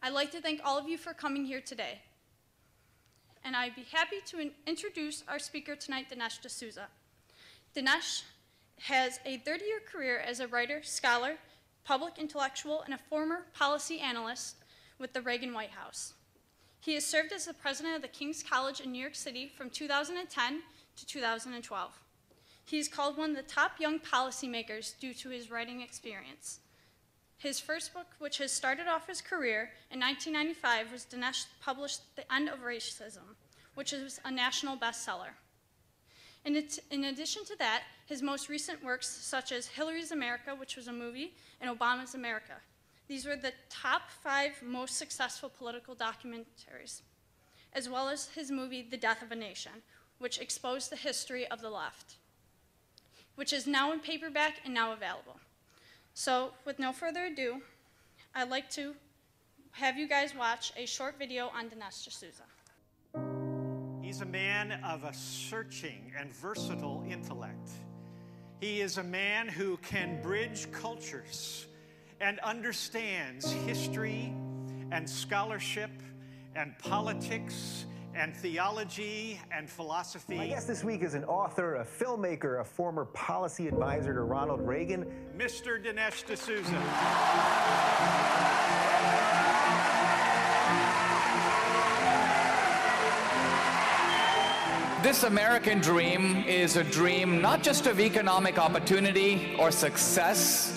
I'd like to thank all of you for coming here today. And I'd be happy to introduce our speaker tonight, Dinesh D'Souza. Dinesh has a 30-year career as a writer, scholar, public intellectual, and a former policy analyst with the Reagan White House. He has served as the president of the King's College in New York City from 2010 to 2012. He is called one of the top young policymakers due to his writing experience. His first book, which has started off his career in 1995, was Dinesh published The End of Racism, which is a national bestseller. In addition to that, his most recent works, such as Hillary's America, which was a movie, and Obama's America. These were the top 5 most successful political documentaries, as well as his movie, The Death of a Nation, which exposed the history of the left, which is now in paperback and now available. So, with no further ado, I'd like to have you guys watch a short video on Dinesh D'Souza. He's a man of a searching and versatile intellect. He is a man who can bridge cultures and understands history and scholarship and politics and theology and philosophy. My guest this week is an author, a filmmaker, a former policy advisor to Ronald Reagan. Mr. Dinesh D'Souza. This American dream is a dream not just of economic opportunity or success,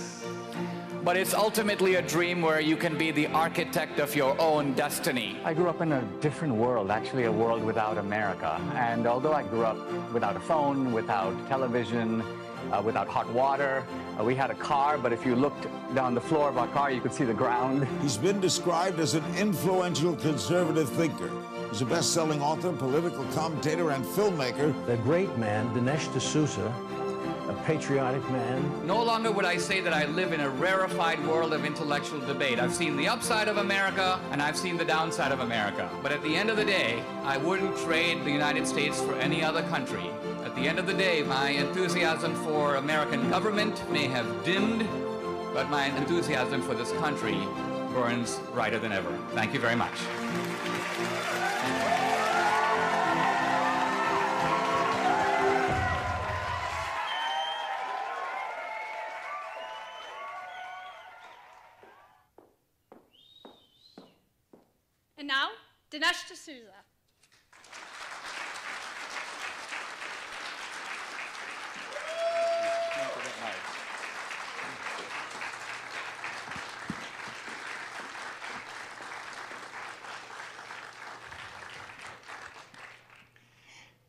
but it's ultimately a dream where you can be the architect of your own destiny. I grew up in a different world, actually a world without America. And although I grew up without a phone, without television, without hot water, we had a car, but if you looked down the floor of our car, you could see the ground. He's been described as an influential conservative thinker. He's a best-selling author, political commentator, and filmmaker. The great man, Dinesh D'Souza, a patriotic man. No longer would I say that I live in a rarefied world of intellectual debate. I've seen the upside of America, and I've seen the downside of America. But at the end of the day, I wouldn't trade the United States for any other country. At the end of the day, my enthusiasm for American government may have dimmed, but my enthusiasm for this country burns brighter than ever. Thank you very much. And now, Dinesh D'Souza.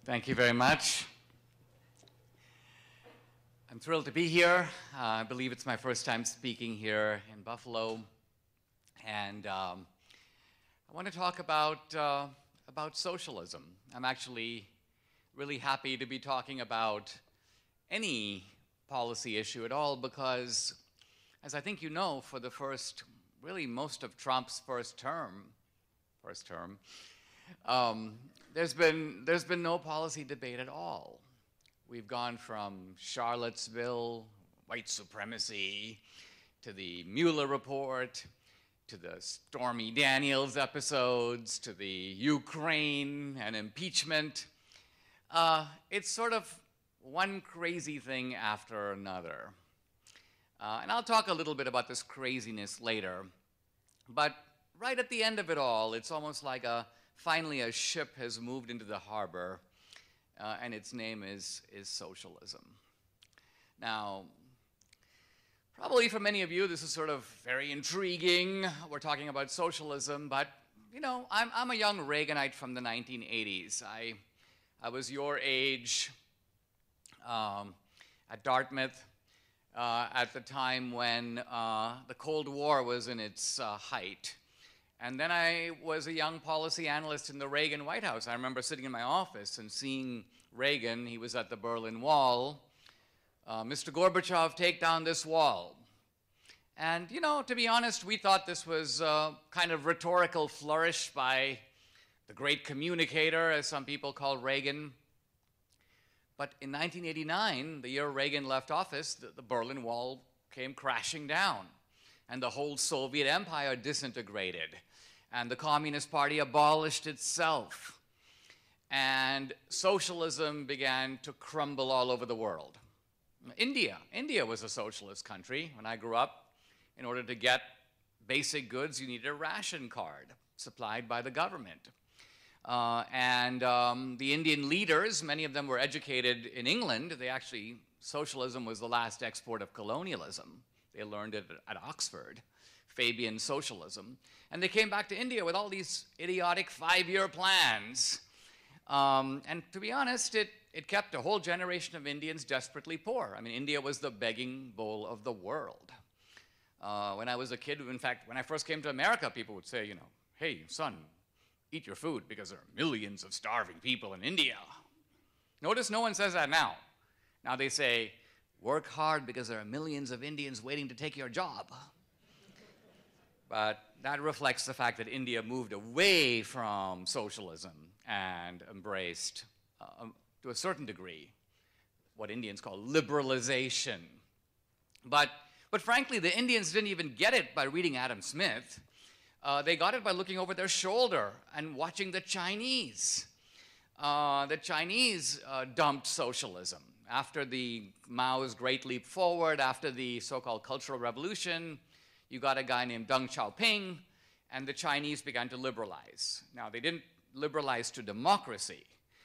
Thank you very much. I'm thrilled to be here. I believe it's my first time speaking here in Buffalo. And I want to talk about socialism. I'm actually really happy to be talking about any policy issue at all because, as I think you know, for the first, really most of Trump's first term, there's been no policy debate at all. We've gone from Charlottesville, white supremacy, to the Mueller report, to the Stormy Daniels episodes, to the Ukraine and impeachment. It's sort of one crazy thing after another. And I'll talk a little bit about this craziness later. But right at the end of it all, it's almost like finally a ship has moved into the harbor, and its name is socialism. Now, probably for many of you, this is sort of very intriguing. We're talking about socialism, but you know, I'm a young Reaganite from the 1980s. I was your age at Dartmouth at the time when the Cold War was in its height. And then I was a young policy analyst in the Reagan White House. I remember sitting in my office and seeing Reagan. He was at the Berlin Wall. Mr. Gorbachev, take down this wall. And, you know, to be honest, we thought this was kind of rhetorical flourish by the great communicator, as some people call Reagan. But in 1989, the year Reagan left office, the Berlin Wall came crashing down. and the whole Soviet Empire disintegrated, and the Communist Party abolished itself, and socialism began to crumble all over the world. India was a socialist country. When I grew up, in order to get basic goods, you needed a ration card supplied by the government. The Indian leaders, many of them were educated in England. Socialism was the last export of colonialism. They learned it at Oxford, Fabian socialism. And they came back to India with all these idiotic 5-year plans. And to be honest, it kept a whole generation of Indians desperately poor. I mean, India was the begging bowl of the world. When I was a kid, in fact, when I first came to America, people would say, hey, son, eat your food because there are millions of starving people in India. Notice no one says that now. Now they say, work hard because there are millions of Indians waiting to take your job. But that reflects the fact that India moved away from socialism and embraced, to a certain degree, what Indians call liberalization. But frankly, the Indians didn't even get it by reading Adam Smith. They got it by looking over their shoulder and watching the Chinese. The Chinese dumped socialism. After the Mao's Great Leap Forward, after the so-called Cultural Revolution, you got a guy named Deng Xiaoping, and the Chinese began to liberalize. Now, they didn't liberalize to democracy.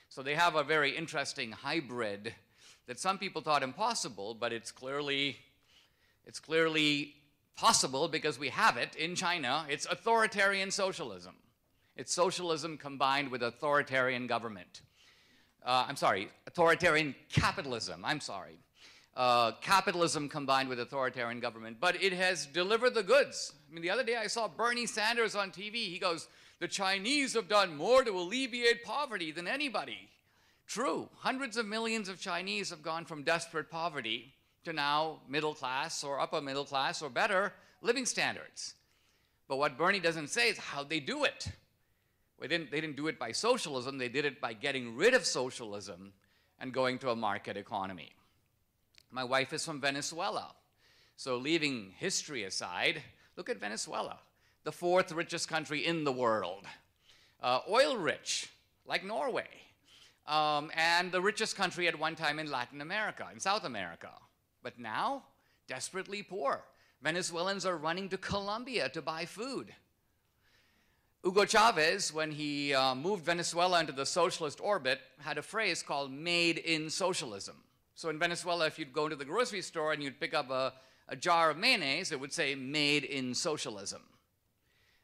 So they have a very interesting hybrid that some people thought impossible, but it's clearly possible because we have it in China. It's authoritarian socialism. It's socialism combined with authoritarian government. Authoritarian capitalism. Capitalism combined with authoritarian government. But it has delivered the goods. I mean, the other day I saw Bernie Sanders on TV. He goes, the Chinese have done more to alleviate poverty than anybody. True. Hundreds of millions of Chinese have gone from desperate poverty to now middle class or upper middle class or better living standards. But what Bernie doesn't say is how they do it. They didn't do it by socialism. They did it by getting rid of socialism and going to a market economy. My wife is from Venezuela. So leaving history aside, look at Venezuela, the 4th richest country in the world. Oil rich, like Norway. And the richest country at one time in Latin America, in South America. But now, desperately poor. Venezuelans are running to Colombia to buy food. Hugo Chavez, when he moved Venezuela into the socialist orbit, had a phrase called made in socialism. So in Venezuela, if you'd go to the grocery store and you'd pick up a jar of mayonnaise, it would say made in socialism.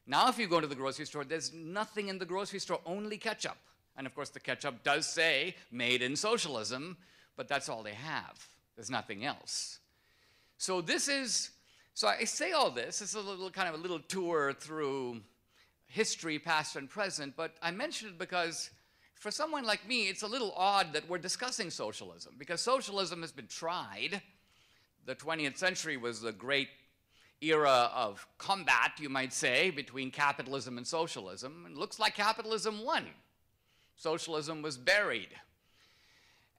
Now if you go to the grocery store, there's nothing in the grocery store, only ketchup. And of course the ketchup does say made in socialism, but that's all they have. There's nothing else. So I say all this, it's a little tour through history, past and present, but I mention it because for someone like me, it's a little odd that we're discussing socialism, because socialism has been tried. The 20th century was the great era of combat, you might say, between capitalism and socialism, and it looks like capitalism won. Socialism was buried.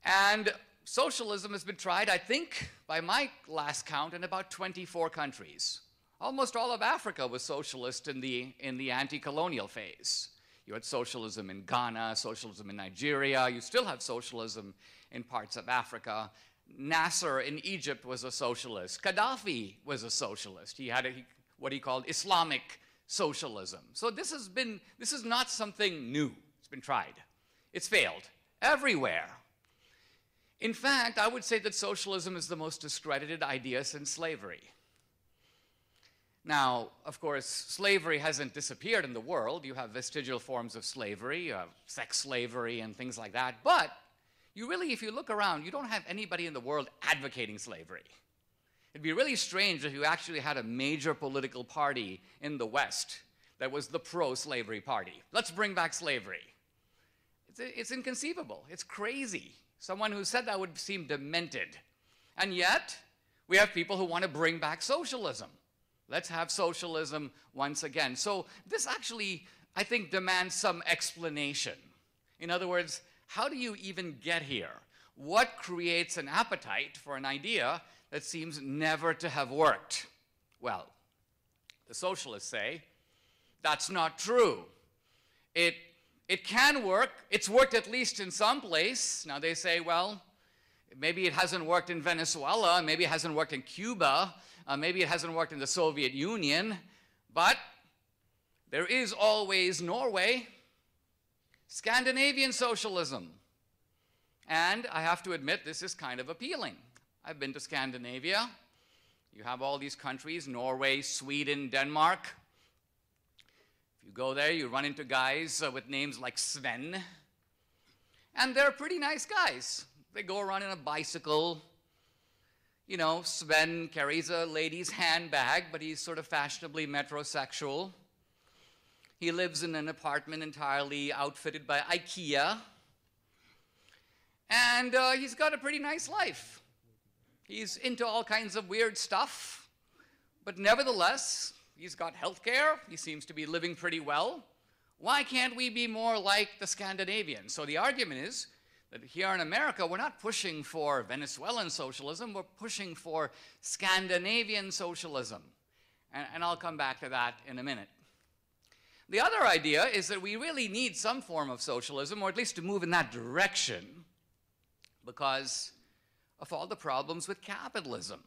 And socialism has been tried, I think, by my last count, in about 24 countries. Almost all of Africa was socialist in the anti-colonial phase. You had socialism in Ghana, socialism in Nigeria. You still have socialism in parts of Africa. Nasser in Egypt was a socialist. Gaddafi was a socialist. He had what he called Islamic socialism. So this is not something new. It's been tried. It's failed everywhere. In fact, I would say that socialism is the most discredited idea since slavery. Now, of course, slavery hasn't disappeared in the world. You have vestigial forms of slavery, you have sex slavery and things like that. But you really, if you look around, you don't have anybody in the world advocating slavery. It'd be really strange if you actually had a major political party in the West that was the pro-slavery party. Let's bring back slavery. It's inconceivable. It's crazy. Someone who said that would seem demented. And yet, we have people who want to bring back socialism. Let's have socialism once again. So this actually, I think, demands some explanation. In other words, how do you even get here? What creates an appetite for an idea that seems never to have worked? Well, The socialists say, that's not true. It can work. It's worked at least in some place. Now they say, well, maybe it hasn't worked in Venezuela, maybe it hasn't worked in Cuba, maybe it hasn't worked in the Soviet Union, but there is always Norway, Scandinavian socialism. And I have to admit, this is kind of appealing. I've been to Scandinavia. You have all these countries, Norway, Sweden, Denmark. If you go there, you run into guys with names like Sven. And they're pretty nice guys. They go around in a bicycle. You know, Sven carries a lady's handbag, but he's sort of fashionably metrosexual. He lives in an apartment entirely outfitted by IKEA. And he's got a pretty nice life. He's into all kinds of weird stuff, but nevertheless, he's got health care. He seems to be living pretty well. Why can't we be more like the Scandinavians? So the argument is that here in America, we're not pushing for Venezuelan socialism, we're pushing for Scandinavian socialism. And I'll come back to that in a minute. The other idea is that we really need some form of socialism, or at least to move in that direction, because of all the problems with capitalism.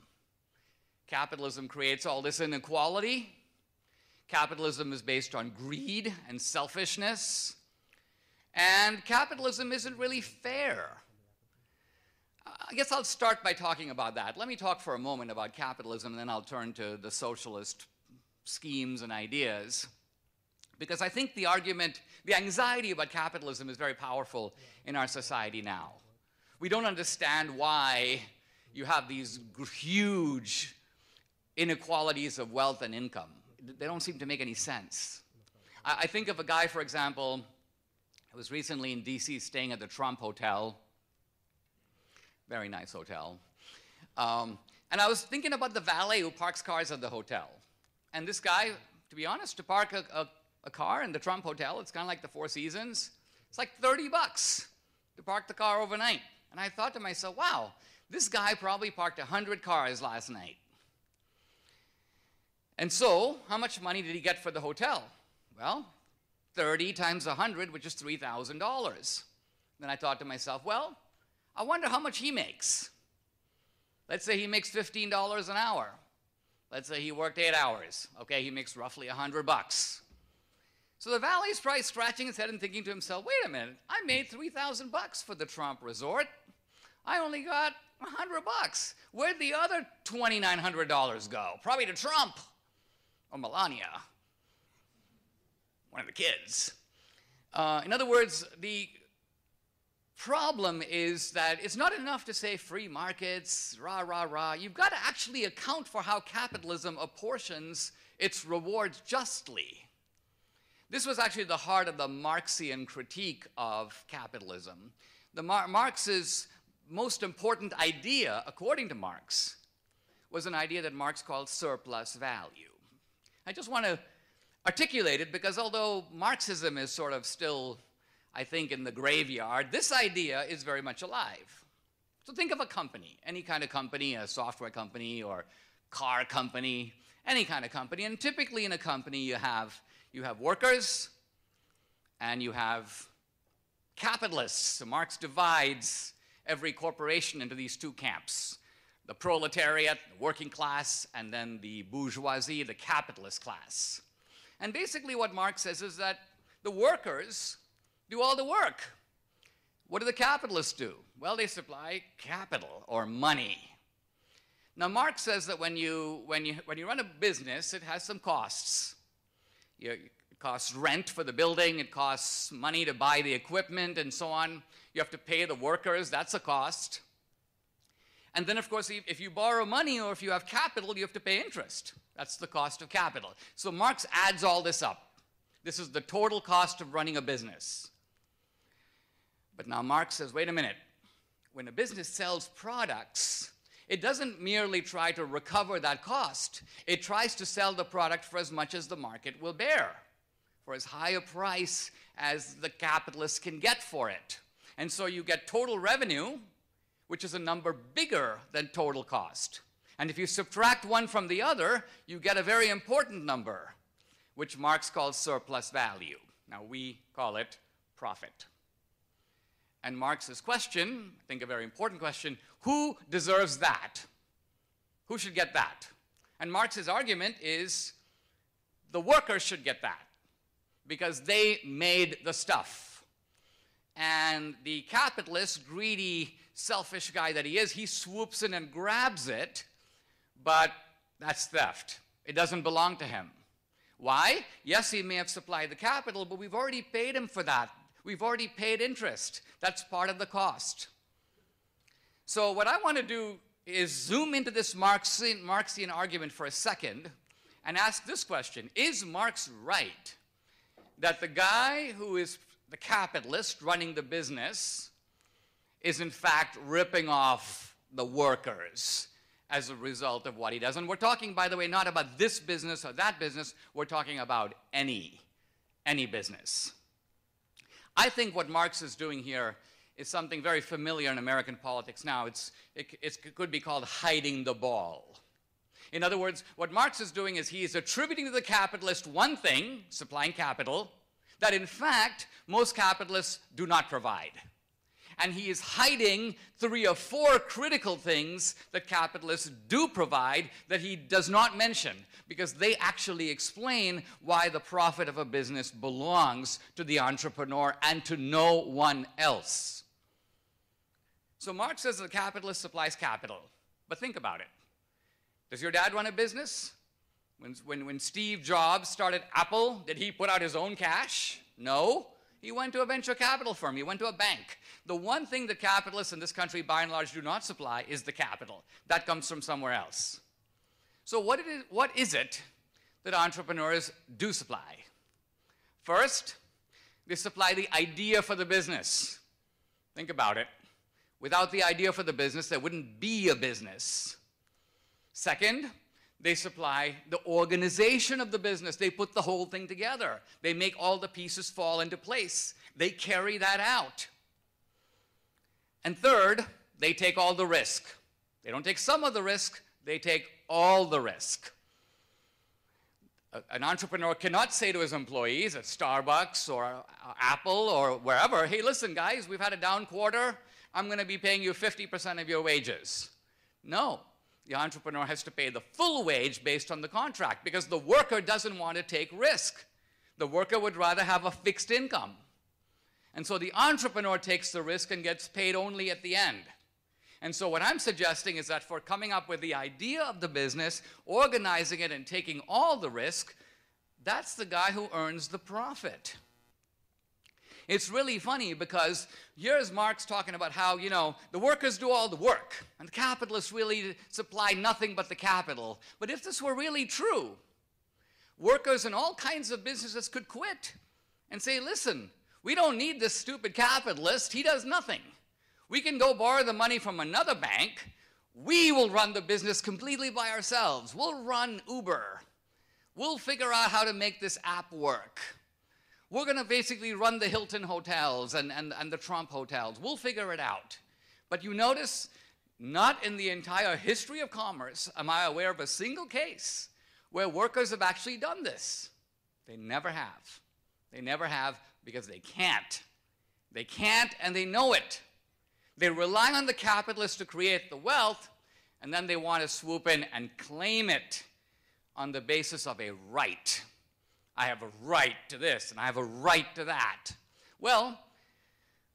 Capitalism creates all this inequality. Capitalism is based on greed and selfishness. And capitalism isn't really fair. I guess I'll start by talking about that. Let me talk for a moment about capitalism, and then I'll turn to the socialist schemes and ideas. Because I think the argument, the anxiety about capitalism is very powerful in our society now. We don't understand why you have these huge inequalities of wealth and income. They don't seem to make any sense. I think of a guy, for example, I was recently in DC staying at the Trump Hotel. Very nice hotel. And I was thinking about the valet who parks cars at the hotel. And this guy, to be honest, to park a car in the Trump Hotel, it's kind of like the Four Seasons, it's like $30 to park the car overnight. And I thought to myself, wow, this guy probably parked 100 cars last night. And so, how much money did he get for the hotel? Well, 30 times 100, which is $3,000. Then I thought to myself, well, I wonder how much he makes. Let's say he makes $15 an hour. Let's say he worked 8 hours. Okay, he makes roughly $100. So the valet's probably scratching his head and thinking to himself, wait a minute, I made $3,000 for the Trump resort. I only got $100. Where'd the other $2,900 go? Probably to Trump or Melania, one of the kids. In other words, the problem is that it's not enough to say free markets, rah, rah, rah. You've got to actually account for how capitalism apportions its rewards justly. This was actually the heart of the Marxian critique of capitalism. Marx's most important idea, according to Marx, was an idea that Marx called surplus value. I just want to articulate it because although Marxism is sort of still, I think, in the graveyard, this idea is very much alive. So think of a company, any kind of company, a software company or car company, any kind of company. And typically in a company you have workers and you have capitalists. So Marx divides every corporation into these two camps: the proletariat, the working class, and then the bourgeoisie, the capitalist class. And basically what Marx says is that the workers do all the work. What do the capitalists do? Well, they supply capital or money. Now Marx says that when you run a business, it has some costs. It costs rent for the building, it costs money to buy the equipment and so on. You have to pay the workers, that's a cost. And then, of course, if you borrow money or if you have capital, you have to pay interest. That's the cost of capital. So Marx adds all this up. This is the total cost of running a business. But now Marx says, wait a minute. When a business sells products, it doesn't merely try to recover that cost. It tries to sell the product for as much as the market will bear, for as high a price as the capitalists can get for it. And so you get total revenue, which is a number bigger than total cost. And if you subtract one from the other, you get a very important number, which Marx calls surplus value. Now, we call it profit. And Marx's question, I think a very important question, who deserves that? Who should get that? And Marx's argument is the workers should get that because they made the stuff. And the capitalist, greedy, selfish guy that he is, he swoops in and grabs it, but that's theft. It doesn't belong to him. Why? Yes, he may have supplied the capital, but we've already paid him for that. We've already paid interest. That's part of the cost. So what I want to do is zoom into this Marxian argument for a second and ask this question. Is Marx right that the guy who is the capitalist running the business is in fact ripping off the workers as a result of what he does? And we're talking, by the way, not about this business or that business. We're talking about any business. I think what Marx is doing here is something very familiar in American politics now. It could be called hiding the ball. In other words, what Marx is doing is he is attributing to the capitalist one thing, supplying capital, that in fact most capitalists do not provide. And he is hiding 3 or 4 critical things that capitalists do provide that he does not mention, because they actually explain why the profit of a business belongs to the entrepreneur and to no one else. So Marx says the capitalist supplies capital. But think about it. Does your dad run a business? When Steve Jobs started Apple, did he put out his own cash? No. He went to a venture capital firm. He went to a bank. The one thing that capitalists in this country, by and large, do not supply is the capital. That comes from somewhere else. So what is it that entrepreneurs do supply? First, they supply the idea for the business. Think about it. Without the idea for the business, there wouldn't be a business. Second, they supply the organization of the business. They put the whole thing together. They make all the pieces fall into place. They carry that out. And third, they take all the risk. They don't take some of the risk, they take all the risk. An entrepreneur cannot say to his employees at Starbucks or Apple or wherever, hey, listen, guys, we've had a down quarter. I'm going to be paying you 50% of your wages. No. The entrepreneur has to pay the full wage based on the contract because the worker doesn't want to take risk. The worker would rather have a fixed income. And so the entrepreneur takes the risk and gets paid only at the end. And so what I'm suggesting is that for coming up with the idea of the business, organizing it and taking all the risk, that's the guy who earns the profit. It's really funny because here's Marx talking about how, the workers do all the work and the capitalists really supply nothing but the capital. But if this were really true, workers in all kinds of businesses could quit and say, listen, we don't need this stupid capitalist. He does nothing. We can go borrow the money from another bank. We will run the business completely by ourselves. We'll run Uber. We'll figure out how to make this app work. We're going to basically run the Hilton hotels and the Trump hotels. We'll figure it out. But you notice, not in the entire history of commerce am I aware of a single case where workers have actually done this. They never have. They never have because they can't. They can't and they know it. They rely on the capitalists to create the wealth, and then they want to swoop in and claim it on the basis of a right. I have a right to this, and I have a right to that. Well,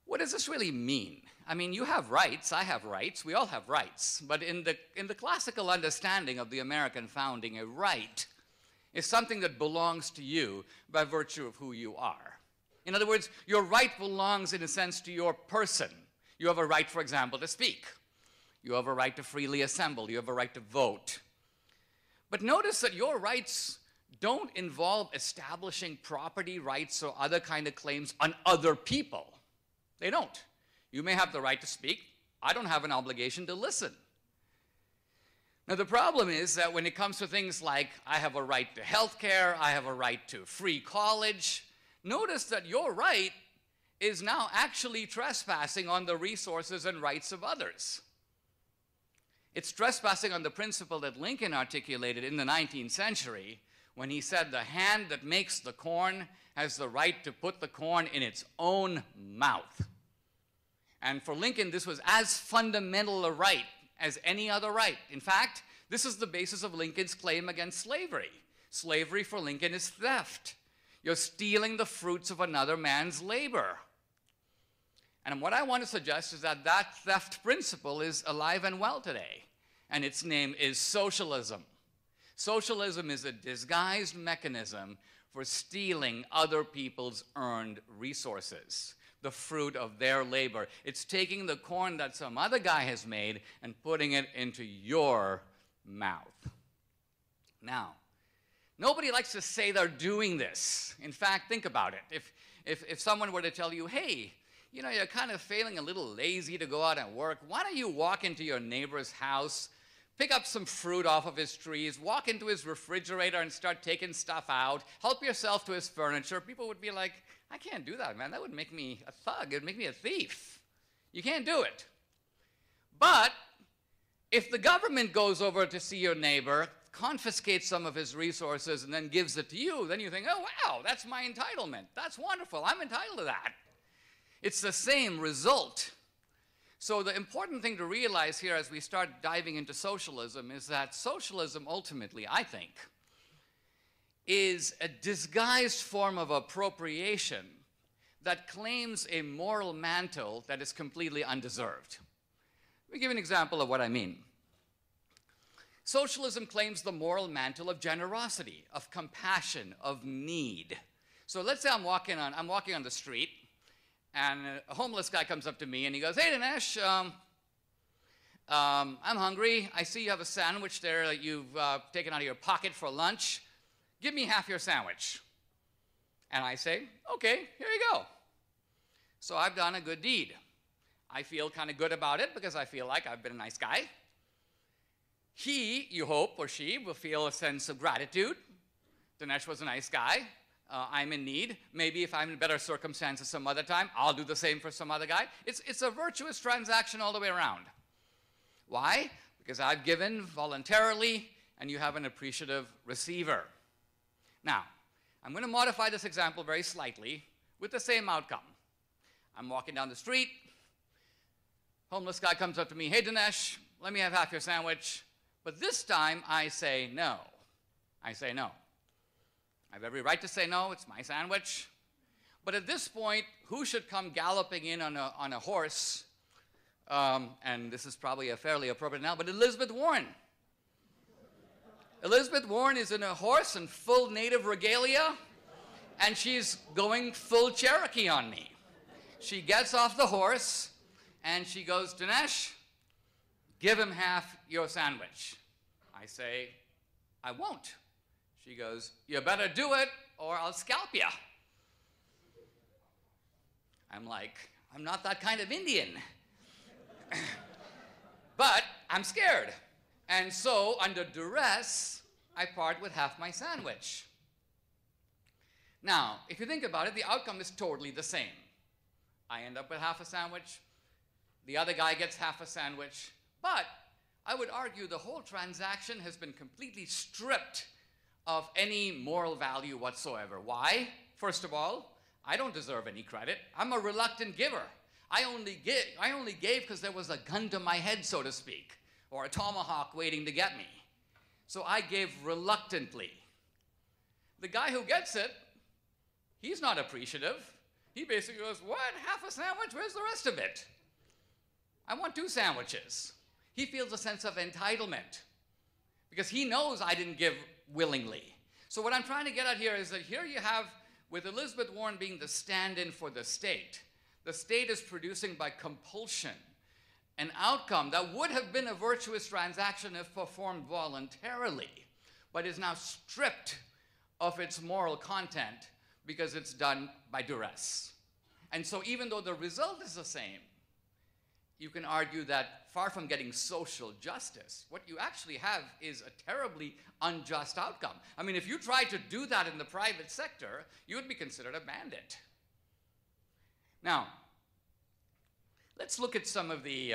what does this really mean? I mean, you have rights, I have rights, we all have rights. But in the classical understanding of the American founding, a right is something that belongs to you by virtue of who you are. In other words, your right belongs, in a sense, to your person. You have a right, for example, to speak. You have a right to freely assemble. You have a right to vote. But notice that your rights don't involve establishing property rights or other kind of claims on other people. They don't. You may have the right to speak. I don't have an obligation to listen. Now, the problem is that when it comes to things like I have a right to health care, I have a right to free college, notice that your right is now actually trespassing on the resources and rights of others. It's trespassing on the principle that Lincoln articulated in the 19th century when he said the hand that makes the corn has the right to put the corn in its own mouth. And for Lincoln, this was as fundamental a right as any other right. In fact, this is the basis of Lincoln's claim against slavery. Slavery for Lincoln is theft. You're stealing the fruits of another man's labor. And what I want to suggest is that that theft principle is alive and well today, and its name is socialism. Socialism is a disguised mechanism for stealing other people's earned resources, the fruit of their labor. It's taking the corn that some other guy has made and putting it into your mouth. Now, nobody likes to say they're doing this. In fact, think about it. If someone were to tell you, hey, you know, you're kind of feeling a little lazy to go out and work, why don't you walk into your neighbor's house, pick up some fruit off of his trees, walk into his refrigerator and start taking stuff out, help yourself to his furniture. People would be like, I can't do that, man. That would make me a thug. It would make me a thief. You can't do it. But if the government goes over to see your neighbor, confiscates some of his resources, and then gives it to you, then you think, oh, wow, that's my entitlement. That's wonderful. I'm entitled to that. It's the same result. So the important thing to realize here as we start diving into socialism is that socialism ultimately, I think, is a disguised form of appropriation that claims a moral mantle that is completely undeserved. Let me give you an example of what I mean. Socialism claims the moral mantle of generosity, of compassion, of need. So let's say I'm walking on the street, and a homeless guy comes up to me and he goes, hey, Dinesh, I'm hungry. I see you have a sandwich there that you've taken out of your pocket for lunch. Give me half your sandwich. And I say, okay, here you go. So I've done a good deed. I feel kind of good about it because I feel like I've been a nice guy. He, you hope, or she, will feel a sense of gratitude. Dinesh was a nice guy. I'm in need. Maybe if I'm in better circumstances some other time, I'll do the same for some other guy. It's a virtuous transaction all the way around. Why? Because I've given voluntarily, and you have an appreciative receiver. Now, I'm going to modify this example very slightly with the same outcome. I'm walking down the street. Homeless guy comes up to me, hey, Dinesh, let me have half your sandwich. But this time, I say no. I say no. I have every right to say no. It's my sandwich. But at this point, who should come galloping in on a horse? And this is probably a fairly appropriate now, but Elizabeth Warren. Elizabeth Warren is in a horse in full native regalia, and she's going full Cherokee on me. She gets off the horse, and she goes, Dinesh, give him half your sandwich. I say, I won't. She goes, you better do it or I'll scalp you. I'm like, I'm not that kind of Indian. But I'm scared. And so, under duress, I part with half my sandwich. Now, if you think about it, the outcome is totally the same. I end up with half a sandwich. The other guy gets half a sandwich. But I would argue the whole transaction has been completely stripped of any moral value whatsoever. Why? First of all, I don't deserve any credit. I'm a reluctant giver. I only gave because there was a gun to my head, so to speak, or a tomahawk waiting to get me. So I gave reluctantly. The guy who gets it, he's not appreciative. He basically goes, what? Half a sandwich? Where's the rest of it? I want 2 sandwiches. He feels a sense of entitlement because he knows I didn't give willingly. So what I'm trying to get at here is that here you have, with Elizabeth Warren being the stand-in for the state is producing by compulsion an outcome that would have been a virtuous transaction if performed voluntarily, but is now stripped of its moral content because it's done by duress. And so even though the result is the same, you can argue that far from getting social justice, what you actually have is a terribly unjust outcome. I mean, if you tried to do that in the private sector, you would be considered a bandit. Now, let's look at some of the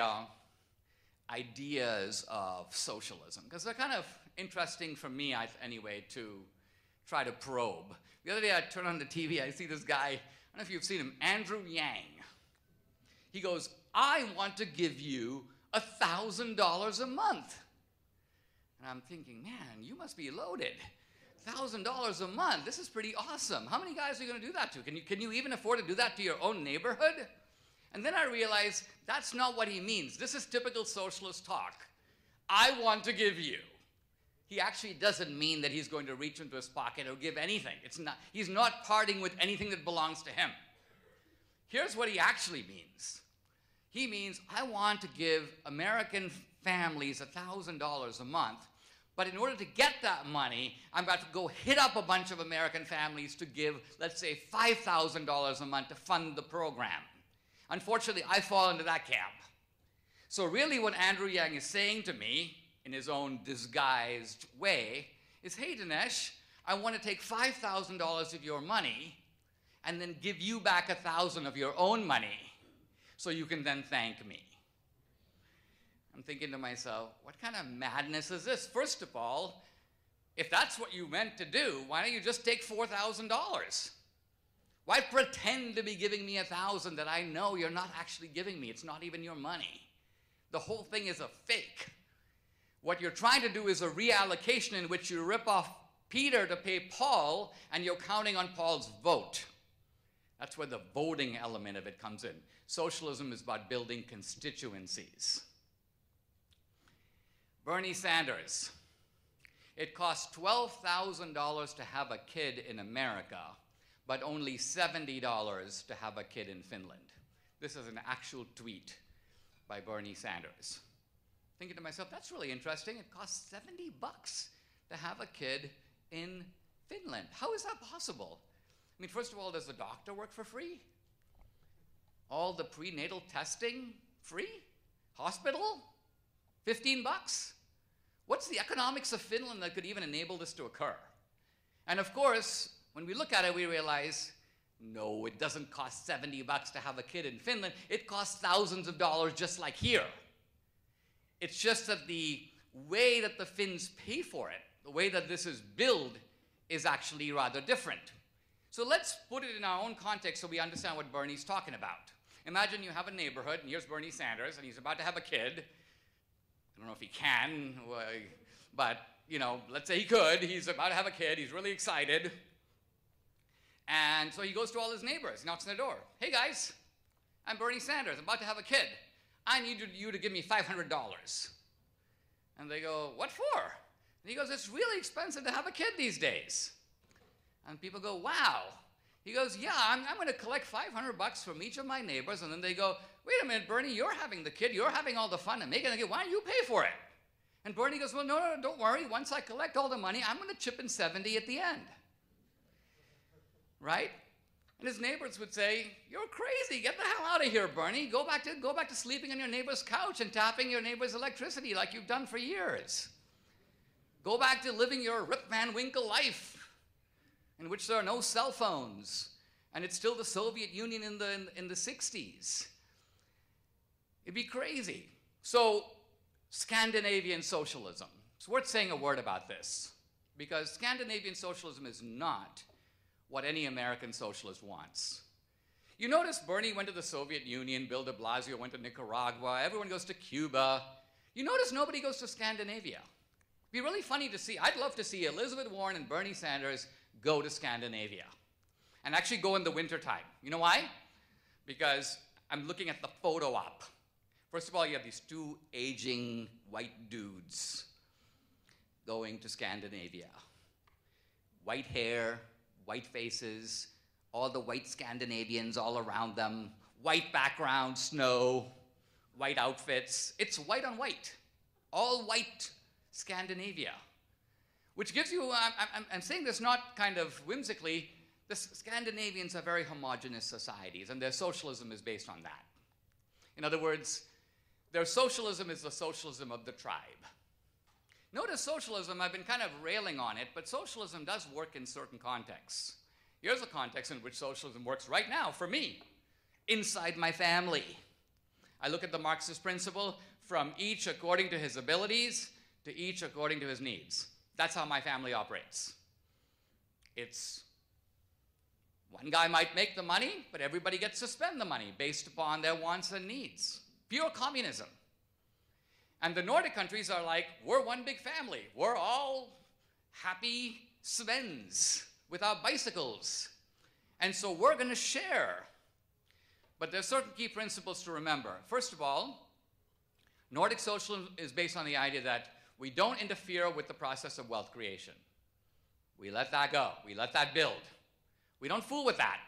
ideas of socialism, because they're kind of interesting for me, anyway, to try to probe. The other day I turned on the TV, I see this guy, I don't know if you've seen him, Andrew Yang. He goes, I want to give you $1,000 a month. And I'm thinking, man, you must be loaded. $1,000 a month, this is pretty awesome. How many guys are you going to do that to? Can you even afford to do that to your own neighborhood? And then I realized that's not what he means. This is typical socialist talk. I want to give you. He actually doesn't mean that he's going to reach into his pocket or give anything. He's not parting with anything that belongs to him. Here's what he actually means. He means, I want to give American families $1,000 a month, but in order to get that money, I'm about to go hit up a bunch of American families to give, let's say, $5,000 a month to fund the program. Unfortunately, I fall into that camp. So really what Andrew Yang is saying to me, in his own disguised way, is, hey, Dinesh, I want to take $5,000 of your money and then give you back $1,000 of your own money so you can then thank me. I'm thinking to myself, what kind of madness is this? First of all, if that's what you meant to do, why don't you just take $4,000? Why pretend to be giving me $1,000 that I know you're not actually giving me? It's not even your money. The whole thing is a fake. What you're trying to do is a reallocation in which you rip off Peter to pay Paul, and you're counting on Paul's vote. That's where the voting element of it comes in. Socialism is about building constituencies. Bernie Sanders. It costs $12,000 to have a kid in America, but only $70 to have a kid in Finland. This is an actual tweet by Bernie Sanders. Thinking to myself, that's really interesting. It costs $70 to have a kid in Finland. How is that possible? I mean, first of all, does the doctor work for free? All the prenatal testing, free? Hospital? $15? What's the economics of Finland that could even enable this to occur? And of course, when we look at it, we realize, no, it doesn't cost $70 to have a kid in Finland. It costs thousands of dollars just like here. It's just that the way that the Finns pay for it, the way that this is billed, is actually rather different. So let's put it in our own context so we understand what Bernie's talking about. Imagine you have a neighborhood, and here's Bernie Sanders, and he's about to have a kid. I don't know if he can, but, you know, let's say he could. He's about to have a kid. He's really excited. And so he goes to all his neighbors, knocks on their door. Hey, guys, I'm Bernie Sanders. I'm about to have a kid. I need you to give me $500. And they go, what for? And he goes, it's really expensive to have a kid these days. And people go, wow. He goes, yeah, I'm going to collect $500 from each of my neighbors. And then they go, wait a minute, Bernie, you're having the kid. You're having all the fun and making the kid. Why don't you pay for it? And Bernie goes, well, no, don't worry. Once I collect all the money, I'm going to chip in 70 at the end. Right? And his neighbors would say, you're crazy. Get the hell out of here, Bernie. Go back to sleeping on your neighbor's couch and tapping your neighbor's electricity like you've done for years. Go back to living your Rip Van Winkle life, in which there are no cell phones, and it's still the Soviet Union in the 60s. It'd be crazy. So, Scandinavian socialism. It's worth saying a word about this, because Scandinavian socialism is not what any American socialist wants. You notice Bernie went to the Soviet Union, Bill de Blasio went to Nicaragua, everyone goes to Cuba. You notice nobody goes to Scandinavia. It'd be really funny to see. I'd love to see Elizabeth Warren and Bernie Sanders go to Scandinavia and actually go in the wintertime. You know why? Because I'm looking at the photo op. First of all, you have these two aging white dudes going to Scandinavia. White hair, white faces, all the white Scandinavians all around them, white background, snow, white outfits. It's white on white, all white Scandinavia, which gives you, I'm saying this not kind of whimsically, the Scandinavians are very homogeneous societies, and their socialism is based on that. In other words, their socialism is the socialism of the tribe. Notice socialism, I've been kind of railing on it, but socialism does work in certain contexts. Here's a context in which socialism works right now for me, inside my family. I look at the Marxist principle from each according to his abilities to each according to his needs. That's how my family operates. It's one guy might make the money, but everybody gets to spend the money based upon their wants and needs. Pure communism. And the Nordic countries are like, we're one big family. We're all happy Svens with our bicycles. And so we're going to share. But there's certain key principles to remember. First of all, Nordic socialism is based on the idea that we don't interfere with the process of wealth creation. We let that go. We let that build. We don't fool with that.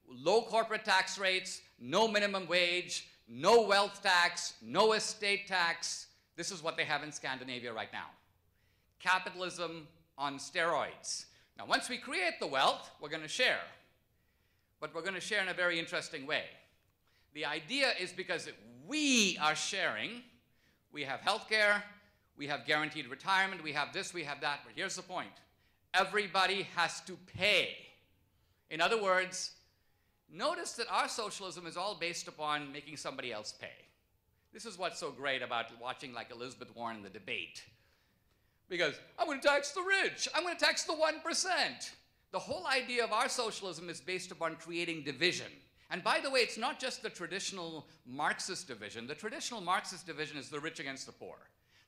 Low corporate tax rates, no minimum wage, no wealth tax, no estate tax. This is what they have in Scandinavia right now. Capitalism on steroids. Now, once we create the wealth, we're going to share. But we're going to share in a very interesting way. The idea is because we are sharing, we have healthcare, we have guaranteed retirement, we have this, we have that. But here's the point. Everybody has to pay. In other words, notice that our socialism is all based upon making somebody else pay. This is what's so great about watching like Elizabeth Warren in the debate. Because I'm going to tax the rich. I'm going to tax the 1%. The whole idea of our socialism is based upon creating division. And by the way, it's not just the traditional Marxist division. The traditional Marxist division is the rich against the poor.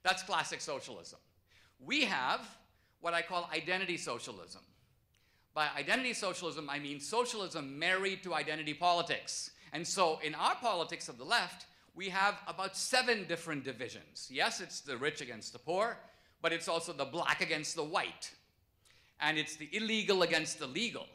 That's classic socialism. We have what I call identity socialism. By identity socialism, I mean socialism married to identity politics. And so in our politics of the left, we have about 7 different divisions. Yes, it's the rich against the poor, but it's also the black against the white. And it's the illegal against the legal.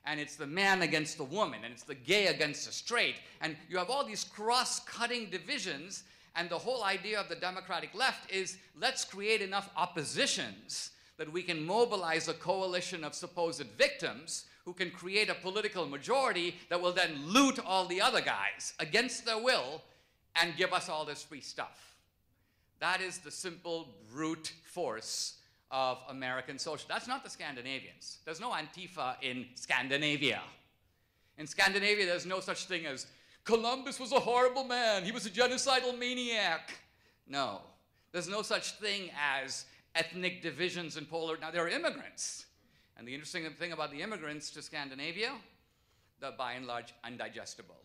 And it's the man against the woman. And it's the gay against the straight. And you have all these cross-cutting divisions. And the whole idea of the democratic left is let's create enough oppositions that we can mobilize a coalition of supposed victims who can create a political majority that will then loot all the other guys against their will and give us all this free stuff. That is the simple brute force of American social. That's not the Scandinavians. There's no Antifa in Scandinavia. In Scandinavia, there's no such thing as Columbus was a horrible man. He was a genocidal maniac. No. There's no such thing as ethnic divisions and polar. Now, they're immigrants. And the interesting thing about the immigrants to Scandinavia, they're by and large undigestible.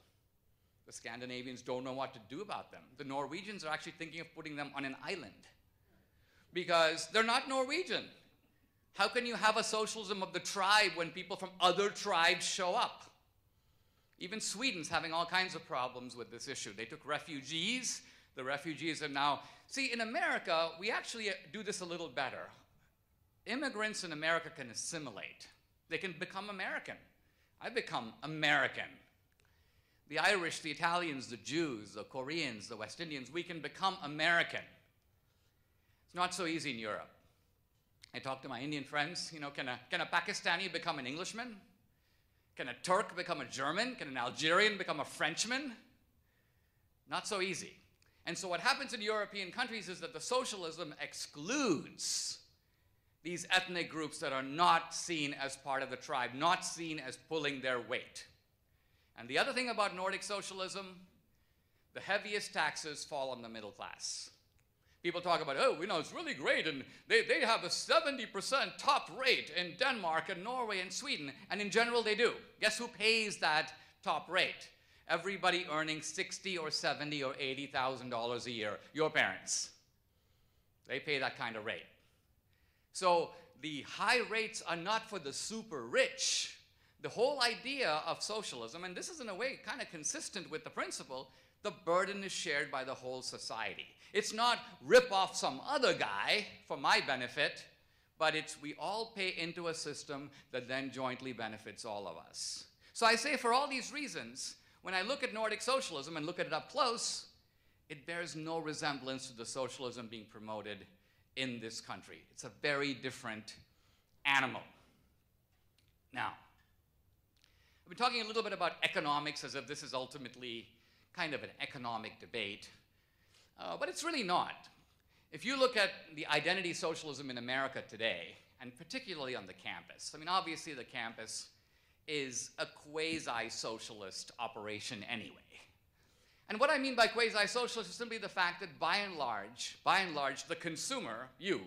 The Scandinavians don't know what to do about them. The Norwegians are actually thinking of putting them on an island because they're not Norwegian. How can you have a socialism of the tribe when people from other tribes show up? Even Sweden's having all kinds of problems with this issue. They took refugees. The refugees are now... See, in America, we actually do this a little better. Immigrants in America can assimilate. They can become American. I've become American. The Irish, the Italians, the Jews, the Koreans, the West Indians, we can become American. It's not so easy in Europe. I talk to my Indian friends, you know, can a Pakistani become an Englishman? Can a Turk become a German? Can an Algerian become a Frenchman? Not so easy. And so what happens in European countries is that the socialism excludes these ethnic groups that are not seen as part of the tribe, not seen as pulling their weight. And the other thing about Nordic socialism, the heaviest taxes fall on the middle class. People talk about, oh, you know, it's really great, and they have a 70% top rate in Denmark and Norway and Sweden, and in general they do. Guess who pays that top rate? Everybody earning $60,000 or $70,000 or $80,000 a year, your parents. They pay that kind of rate. So the high rates are not for the super rich. The whole idea of socialism, and this is in a way kind of consistent with the principle, the burden is shared by the whole society. It's not rip off some other guy for my benefit, but it's we all pay into a system that then jointly benefits all of us. So I say for all these reasons, when I look at Nordic socialism and look at it up close, it bears no resemblance to the socialism being promoted in this country. It's a very different animal. Now, I've been talking a little bit about economics as if this is ultimately kind of an economic debate, but it's really not. If you look at the identity socialism in America today, and particularly on the campus, I mean, obviously the campus is a quasi-socialist operation anyway. And what I mean by quasi-socialist is simply the fact that by and large, the consumer, you,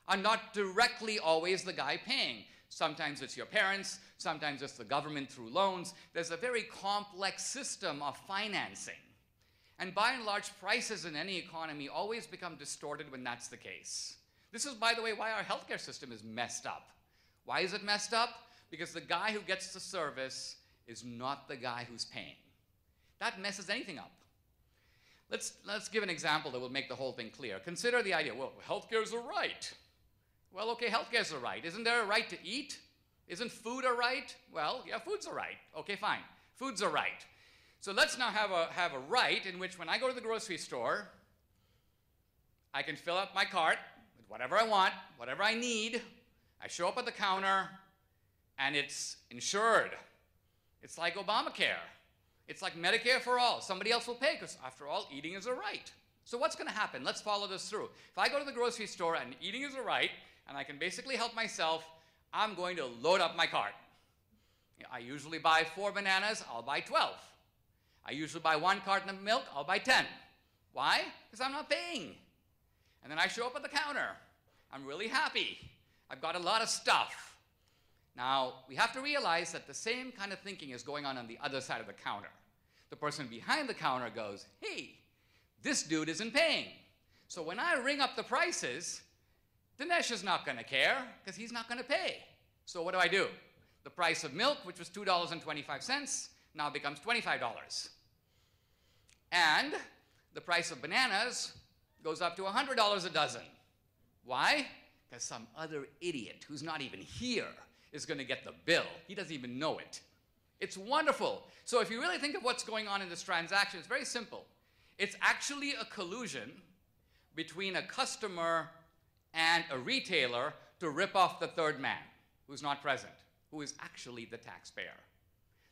are not directly always the guy paying. Sometimes it's your parents, sometimes it's the government through loans. There's a very complex system of financing. And by and large, prices in any economy always become distorted when that's the case. This is, by the way, why our healthcare system is messed up. Why is it messed up? Because the guy who gets the service is not the guy who's paying. That messes anything up. Let's give an example that will make the whole thing clear. Consider the idea, well, healthcare's a right. Well, okay, healthcare's a right. Isn't there a right to eat? Isn't food a right? Well, yeah, food's a right. Okay, fine. Food's a right. So let's now have a right in which when I go to the grocery store, I can fill up my cart with whatever I want, whatever I need. I show up at the counter, and it's insured. It's like Obamacare. It's like Medicare for all. Somebody else will pay, because after all, eating is a right. So what's going to happen? Let's follow this through. If I go to the grocery store and eating is a right, and I can basically help myself, I'm going to load up my cart. I usually buy 4 bananas, I'll buy 12. I usually buy 1 carton of milk, I'll buy 10. Why? Because I'm not paying. And then I show up at the counter. I'm really happy. I've got a lot of stuff. Now, we have to realize that the same kind of thinking is going on the other side of the counter. The person behind the counter goes, hey, this dude isn't paying. So when I ring up the prices, Dinesh is not going to care because he's not going to pay. So what do? The price of milk, which was $2.25, now becomes $25. And the price of bananas goes up to $100 a dozen. Why? Because some other idiot who's not even here is going to get the bill. He doesn't even know it. It's wonderful. So if you really think of what's going on in this transaction, it's very simple. It's actually a collusion between a customer and a retailer to rip off the third man who's not present, who is actually the taxpayer.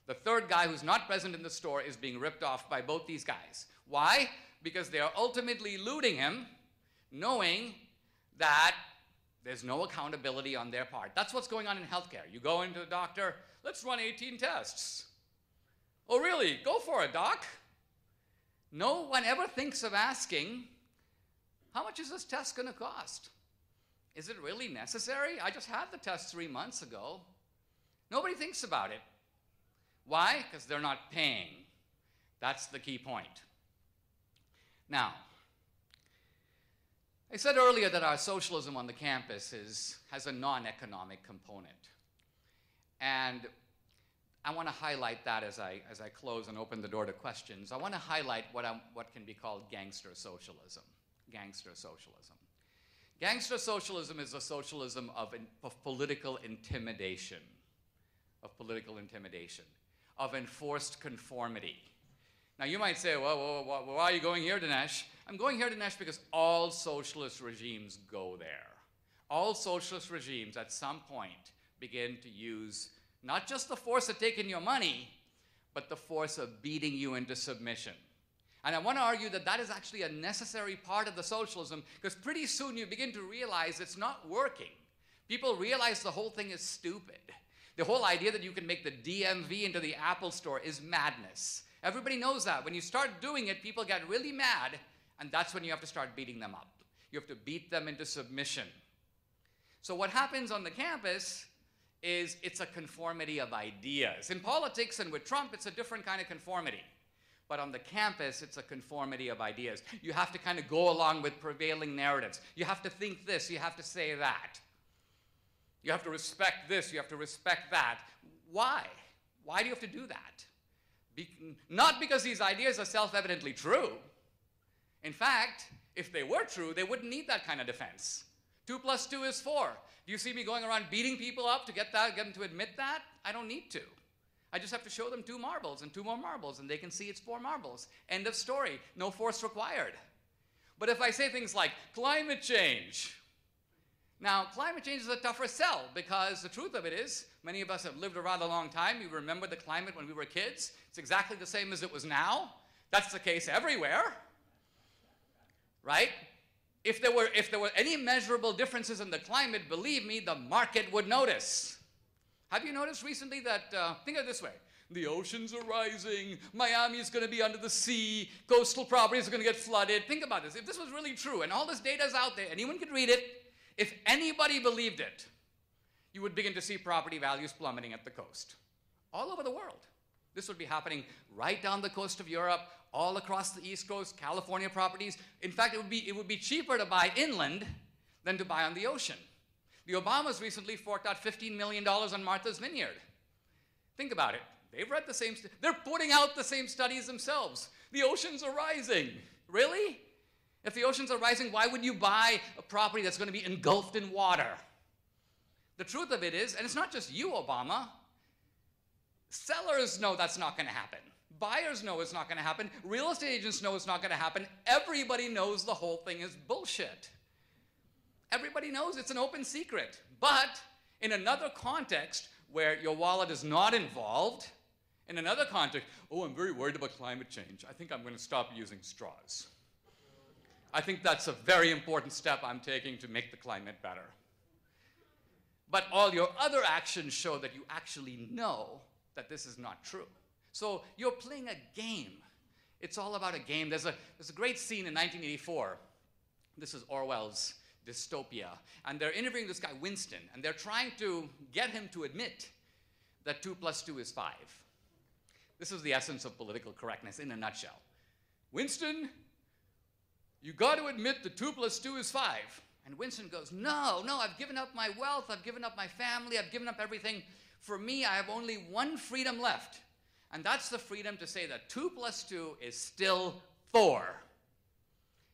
The third guy who's not present in the store is being ripped off by both these guys. Why? Because they are ultimately looting him, knowing that there's no accountability on their part. That's what's going on in healthcare. You go into the doctor, let's run 18 tests. Oh, really? Go for it, doc. No one ever thinks of asking, how much is this test going to cost? Is it really necessary? I just had the test 3 months ago. Nobody thinks about it. Why? Because they're not paying. That's the key point. Now, I said earlier that our socialism on the campus has a non-economic component. And I want to highlight that as I close and open the door to questions. I want to highlight what can be called gangster socialism. Gangster socialism. Gangster socialism is a socialism of political intimidation, of enforced conformity. Now you might say, well, why are you going here, Dinesh? I'm going here, Dinesh, because all socialist regimes go there. All socialist regimes at some point begin to use not just the force of taking your money, but the force of beating you into submission. And I want to argue that that is actually a necessary part of the socialism, because pretty soon you begin to realize it's not working. People realize the whole thing is stupid. The whole idea that you can make the DMV into the Apple Store is madness. Everybody knows that. When you start doing it, people get really mad, and that's when you have to start beating them up. You have to beat them into submission. So what happens on the campus is it's a conformity of ideas. In politics and with Trump, it's a different kind of conformity. But on the campus, it's a conformity of ideas. You have to kind of go along with prevailing narratives. You have to think this, you have to say that. You have to respect this, you have to respect that. Why? Why do you have to do that? Not because these ideas are self-evidently true. In fact, if they were true, they wouldn't need that kind of defense. 2 + 2 is 4. Do you see me going around beating people up to get them to admit that? I don't need to. I just have to show them 2 marbles and 2 more marbles, and they can see it's 4 marbles. End of story. No force required. But if I say things like climate change, now climate change is a tougher sell, because the truth of it is, many of us have lived a rather long time. We remember the climate when we were kids. It's exactly the same as it was now. That's the case everywhere, right? If there were any measurable differences in the climate, believe me, the market would notice. Have you noticed recently that, think of it this way, The oceans are rising. Miami is going to be under the sea. Coastal properties are going to get flooded. Think about this. If this was really true, and all this data is out there, anyone could read it, if anybody believed it, you would begin to see property values plummeting at the coast. All over the world. This would be happening right down the coast of Europe, all across the East Coast, California properties. In fact, it would be cheaper to buy inland than to buy on the ocean. The Obamas recently forked out $15 million on Martha's Vineyard. Think about it. They've read the same, they're putting out the same studies themselves. The oceans are rising. Really? If the oceans are rising, why would you buy a property that's going to be engulfed in water? The truth of it is, and it's not just you, Obama, sellers know that's not going to happen. Buyers know it's not going to happen. Real estate agents know it's not going to happen. Everybody knows the whole thing is bullshit. Everybody knows it's an open secret. But in another context where your wallet is not involved, in another context, oh, I'm very worried about climate change. I think I'm going to stop using straws. I think that's a very important step I'm taking to make the climate better. But all your other actions show that you actually know that this is not true. So you're playing a game. It's all about a game. There's a great scene in 1984. This is Orwell's dystopia. And they're interviewing this guy, Winston, and they're trying to get him to admit that 2 + 2 is 5. This is the essence of political correctness in a nutshell. Winston, you got to admit that 2 + 2 is 5. And Winston goes, no, I've given up my wealth, I've given up my family, I've given up everything. For me, I have only one freedom left. And that's the freedom to say that 2 + 2 is still 4.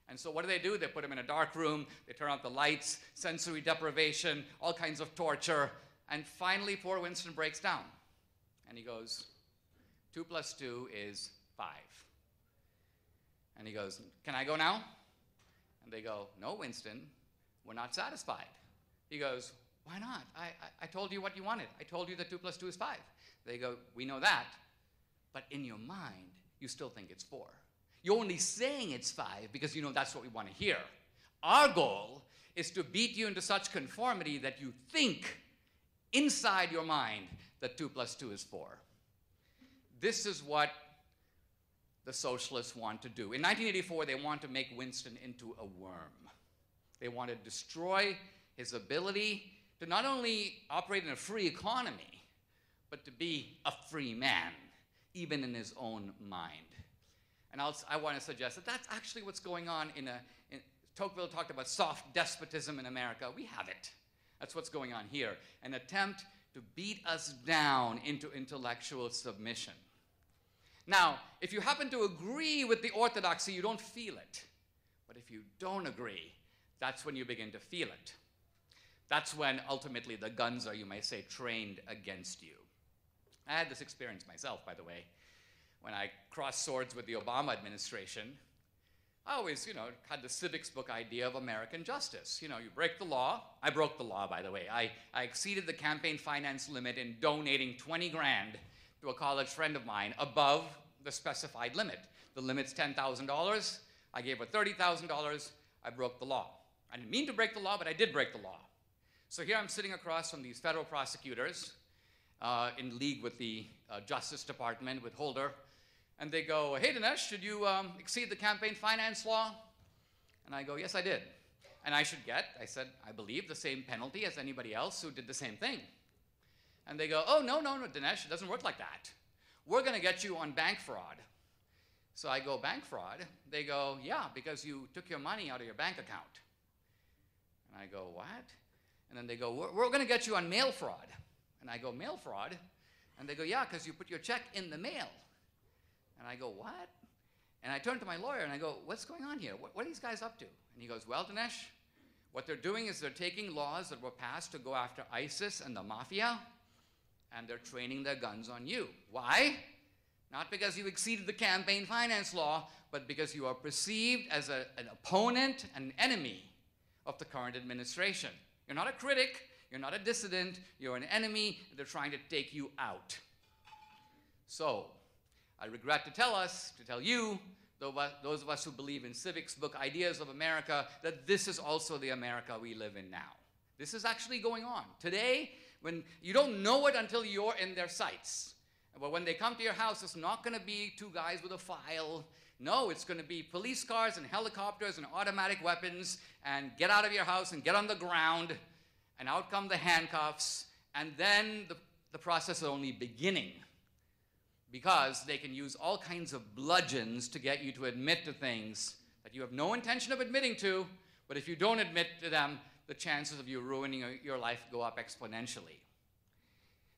And so what do? They put him in a dark room, they turn out the lights, sensory deprivation, all kinds of torture. And finally, poor Winston breaks down. And he goes, 2 + 2 is 5. And he goes, can I go now? And they go, no, Winston, we're not satisfied. He goes, why not? I told you what you wanted. I told you that 2 + 2 is 5. They go, we know that, but in your mind, you still think it's 4. You're only saying it's 5 because you know that's what we want to hear. Our goal is to beat you into such conformity that you think inside your mind that 2 + 2 is 4. This is what the socialists want to do. In 1984, they want to make Winston into a worm. They want to destroy his ability to not only operate in a free economy, but to be a free man, even in his own mind. And I want to suggest that that's actually what's going on Tocqueville talked about soft despotism in America. We have it. That's what's going on here. An attempt to beat us down into intellectual submission. Now, if you happen to agree with the orthodoxy, you don't feel it. But if you don't agree, that's when you begin to feel it. That's when ultimately the guns are, you may say, trained against you. I had this experience myself, by the way. When I crossed swords with the Obama administration, I always, had the civics book idea of American justice. You break the law. I broke the law, by the way. I exceeded the campaign finance limit in donating 20 grand to a college friend of mine above the specified limit. The limit's $10,000. I gave her $30,000. I broke the law. I didn't mean to break the law, but I did break the law. So here I'm sitting across from these federal prosecutors in league with the Justice Department, with Holder, and they go, hey, Dinesh, did you exceed the campaign finance law? And I go, yes, I did. And I should get, I said, I believe, the same penalty as anybody else who did the same thing. And they go, oh, no, Dinesh, it doesn't work like that. We're going to get you on bank fraud. So I go, bank fraud? They go, yeah, because you took your money out of your bank account. And I go, what? And then they go, we're going to get you on mail fraud. And I go, mail fraud? And they go, yeah, because you put your check in the mail. And I go, what? And I turn to my lawyer and I go, what's going on here? What are these guys up to? And he goes, well, Dinesh, what they're doing is they're taking laws that were passed to go after ISIS and the mafia, and they're training their guns on you. Why? Not because you exceeded the campaign finance law, but because you are perceived as an opponent, an enemy of the current administration. You're not a critic, you're not a dissident, you're an enemy, and they're trying to take you out. So, I regret to tell you, those of us who believe in civics book ideas of America, that this is also the America we live in now. This is actually going on. Today, when you don't know it until you're in their sights. But when they come to your house, it's not going to be two guys with a file. No, it's going to be police cars and helicopters and automatic weapons, and get out of your house and get on the ground, and out come the handcuffs, and then the process is only beginning, because they can use all kinds of bludgeons to get you to admit to things that you have no intention of admitting to, but if you don't admit to them, the chances of you ruining your life go up exponentially.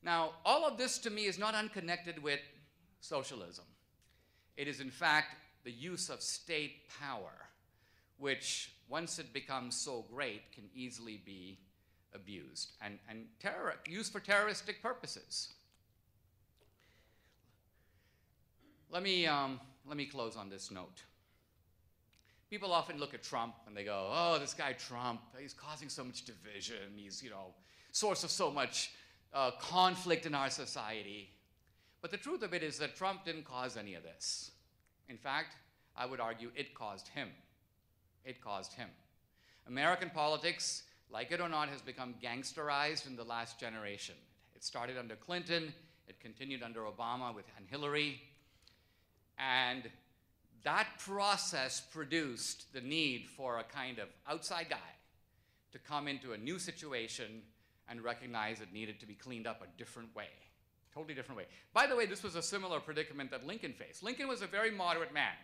Now, all of this to me is not unconnected with socialism. It is, in fact, the use of state power, which, once it becomes so great, can easily be abused and used for terroristic purposes. Let me close on this note. People often look at Trump and they go, oh, this guy Trump, he's causing so much division. He's, source of so much conflict in our society. But the truth of it is that Trump didn't cause any of this. In fact, I would argue it caused him. It caused him. American politics, like it or not, has become gangsterized in the last generation. It started under Clinton, it continued under Obama and Hillary, and that process produced the need for a kind of outside guy to come into a new situation and recognize it needed to be cleaned up a different way, totally different way. By the way, this was a similar predicament that Lincoln faced. Lincoln was a very moderate man.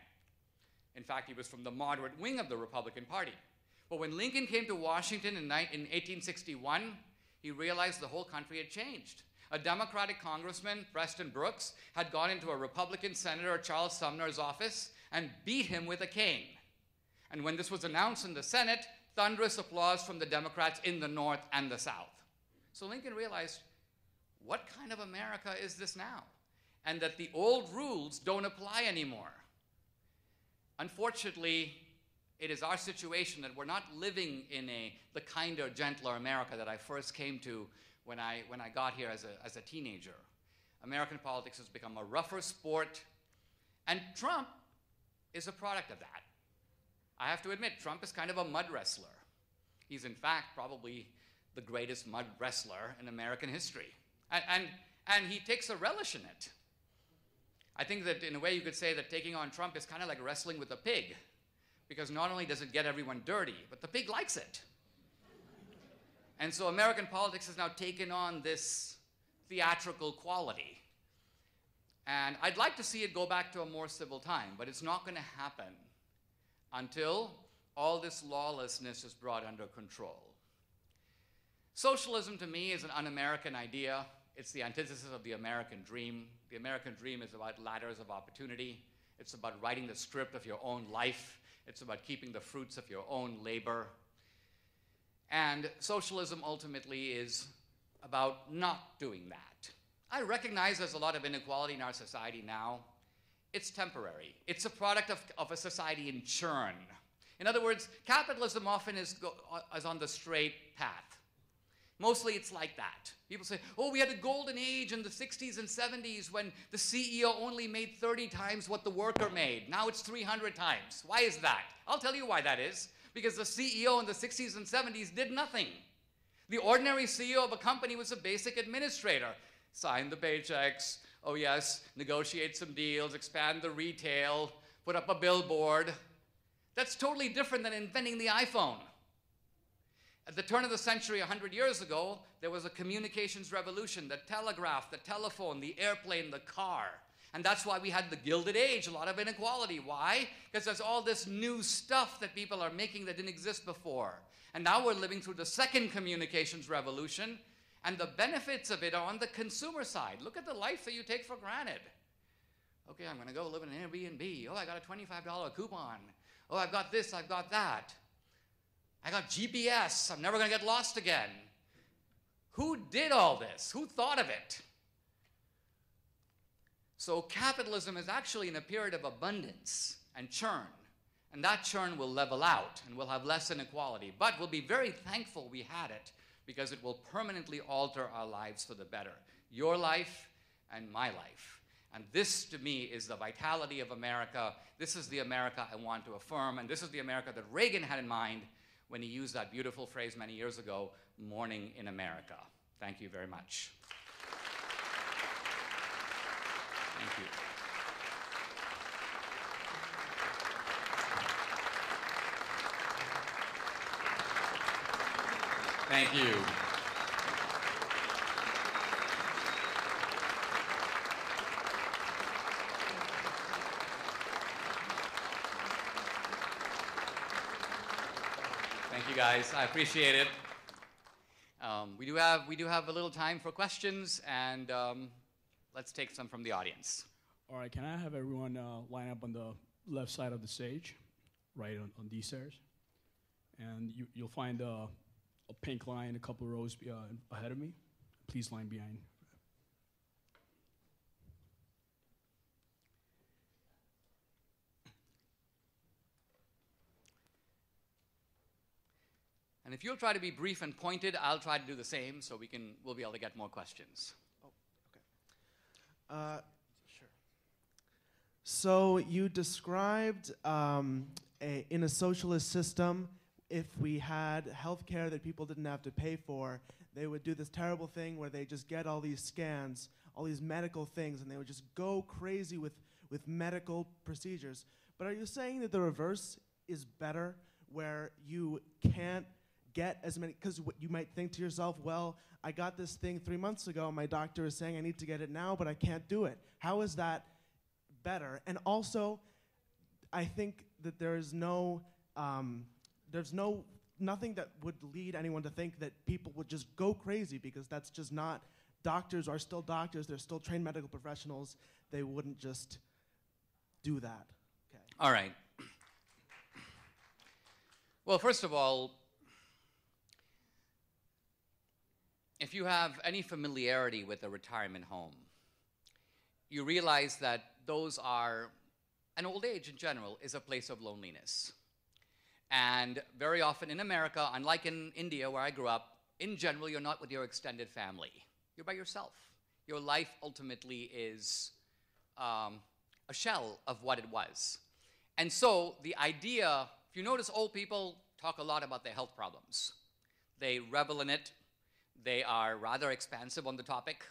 In fact, he was from the moderate wing of the Republican Party. But when Lincoln came to Washington in 1861, he realized the whole country had changed. A Democratic congressman, Preston Brooks, had gone into a Republican Senator Charles Sumner's office and beat him with a cane. And when this was announced in the Senate, thunderous applause from the Democrats in the North and the South. So Lincoln realized, what kind of America is this now? And that the old rules don't apply anymore. Unfortunately, it is our situation that we're not living in the kinder, gentler America that I first came to when I got here as a teenager. American politics has become a rougher sport, and Trump is a product of that. I have to admit, Trump is kind of a mud wrestler. He's in fact probably the greatest mud wrestler in American history. And he takes a relish in it. I think that in a way you could say that taking on Trump is kind of like wrestling with a pig, because not only does it get everyone dirty, but the pig likes it. And so American politics has now taken on this theatrical quality. And I'd like to see it go back to a more civil time, but it's not going to happen until all this lawlessness is brought under control. Socialism, to me, is an un-American idea. It's the antithesis of the American dream. The American dream is about ladders of opportunity. It's about writing the script of your own life. It's about keeping the fruits of your own labor. And socialism ultimately is about not doing that. I recognize there's a lot of inequality in our society now. It's temporary. It's a product of a society in churn. In other words, capitalism often is on the straight path. Mostly it's like that. People say, oh, we had a golden age in the 60s and 70s when the CEO only made 30 times what the worker made. Now it's 300 times. Why is that? I'll tell you why that is. Because the CEO in the 60s and 70s did nothing. The ordinary CEO of a company was a basic administrator. Sign the paychecks, oh yes, negotiate some deals, expand the retail, put up a billboard. That's totally different than inventing the iPhone. At the turn of the century, 100 years ago, there was a communications revolution, the telegraph, the telephone, the airplane, the car. And that's why we had the Gilded Age, a lot of inequality. Why? Because there's all this new stuff that people are making that didn't exist before. And now we're living through the second communications revolution, and the benefits of it are on the consumer side. Look at the life that you take for granted. Okay, I'm going to go live in an Airbnb. Oh, I got a $25 coupon. Oh, I've got this, I've got that. I got GPS. I'm never going to get lost again. Who did all this? Who thought of it? So capitalism is actually in a period of abundance and churn. And that churn will level out and we'll have less inequality. But we'll be very thankful we had it because it will permanently alter our lives for the better. Your life and my life. And this, to me, is the vitality of America. This is the America I want to affirm. And this is the America that Reagan had in mind when he used that beautiful phrase many years ago, morning in America. Thank you very much. Thank you. Thank you. Thank you, guys. I appreciate it. We do have a little time for questions, and let's take some from the audience. All right, can I have everyone line up on the left side of the stage, right on these stairs? And you'll find a pink line a couple of rows ahead of me. Please line behind. And if you'll try to be brief and pointed, I'll try to do the same so we'll be able to get more questions. Oh, okay. Sure. So you described in a socialist system, if we had health care that people didn't have to pay for, they would do this terrible thing where they just get all these scans, all these medical things, and they would just go crazy with medical procedures. But are you saying that the reverse is better, where you can't get as many, because you might think to yourself, well, I got this thing 3 months ago, and my doctor is saying I need to get it now, but I can't do it. How is that better? And also, I think that there's nothing that would lead anyone to think that people would just go crazy, because that's just not, doctors are still doctors, they're still trained medical professionals, they wouldn't just do that. Okay. All right. Well, first of all, if you have any familiarity with a retirement home, you realize that those are, and old age in general is a place of loneliness. And very often in America, unlike in India where I grew up, in general, you're not with your extended family. You're by yourself. Your life ultimately is a shell of what it was. And so the idea, if you notice, old people talk a lot about their health problems. They revel in it. They are rather expansive on the topic.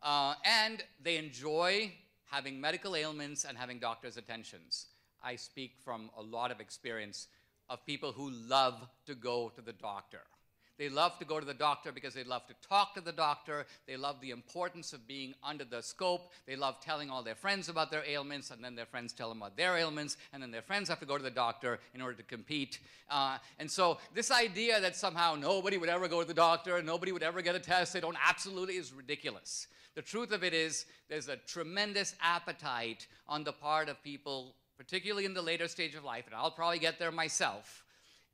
And they enjoy having medical ailments and having doctor's attentions. I speak from a lot of experience of people who love to go to the doctor. They love to go to the doctor because they love to talk to the doctor. They love the importance of being under the scope. They love telling all their friends about their ailments, and then their friends tell them about their ailments, and then their friends have to go to the doctor in order to compete. And so this idea that somehow nobody would ever go to the doctor, nobody would ever get a test, they don't, absolutely is ridiculous. The truth of it is there's a tremendous appetite on the part of people, particularly in the later stage of life, and I'll probably get there myself,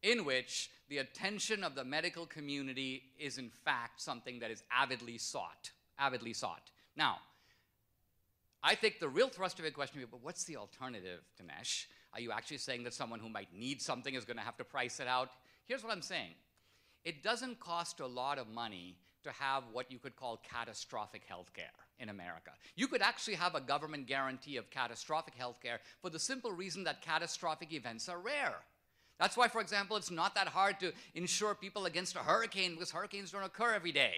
in which the attention of the medical community is in fact something that is avidly sought. Now, I think the real thrust of your question is, but what's the alternative, Dinesh? Are you actually saying that someone who might need something is going to have to price it out? Here's what I'm saying. It doesn't cost a lot of money to have what you could call catastrophic health care in America. You could actually have a government guarantee of catastrophic health care for the simple reason that catastrophic events are rare. That's why, for example, it's not that hard to insure people against a hurricane, because hurricanes don't occur every day.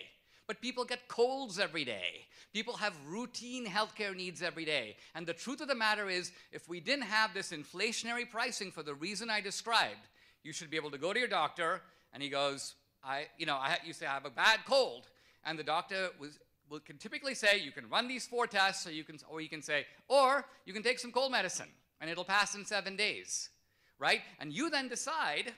But people get colds every day. People have routine healthcare needs every day. And the truth of the matter is, if we didn't have this inflationary pricing for the reason I described, you should be able to go to your doctor, and he goes, you say I have a bad cold, and the doctor can typically say, you can run these 4 tests, or you can take some cold medicine, and it'll pass in 7 days. Right? And you then decide,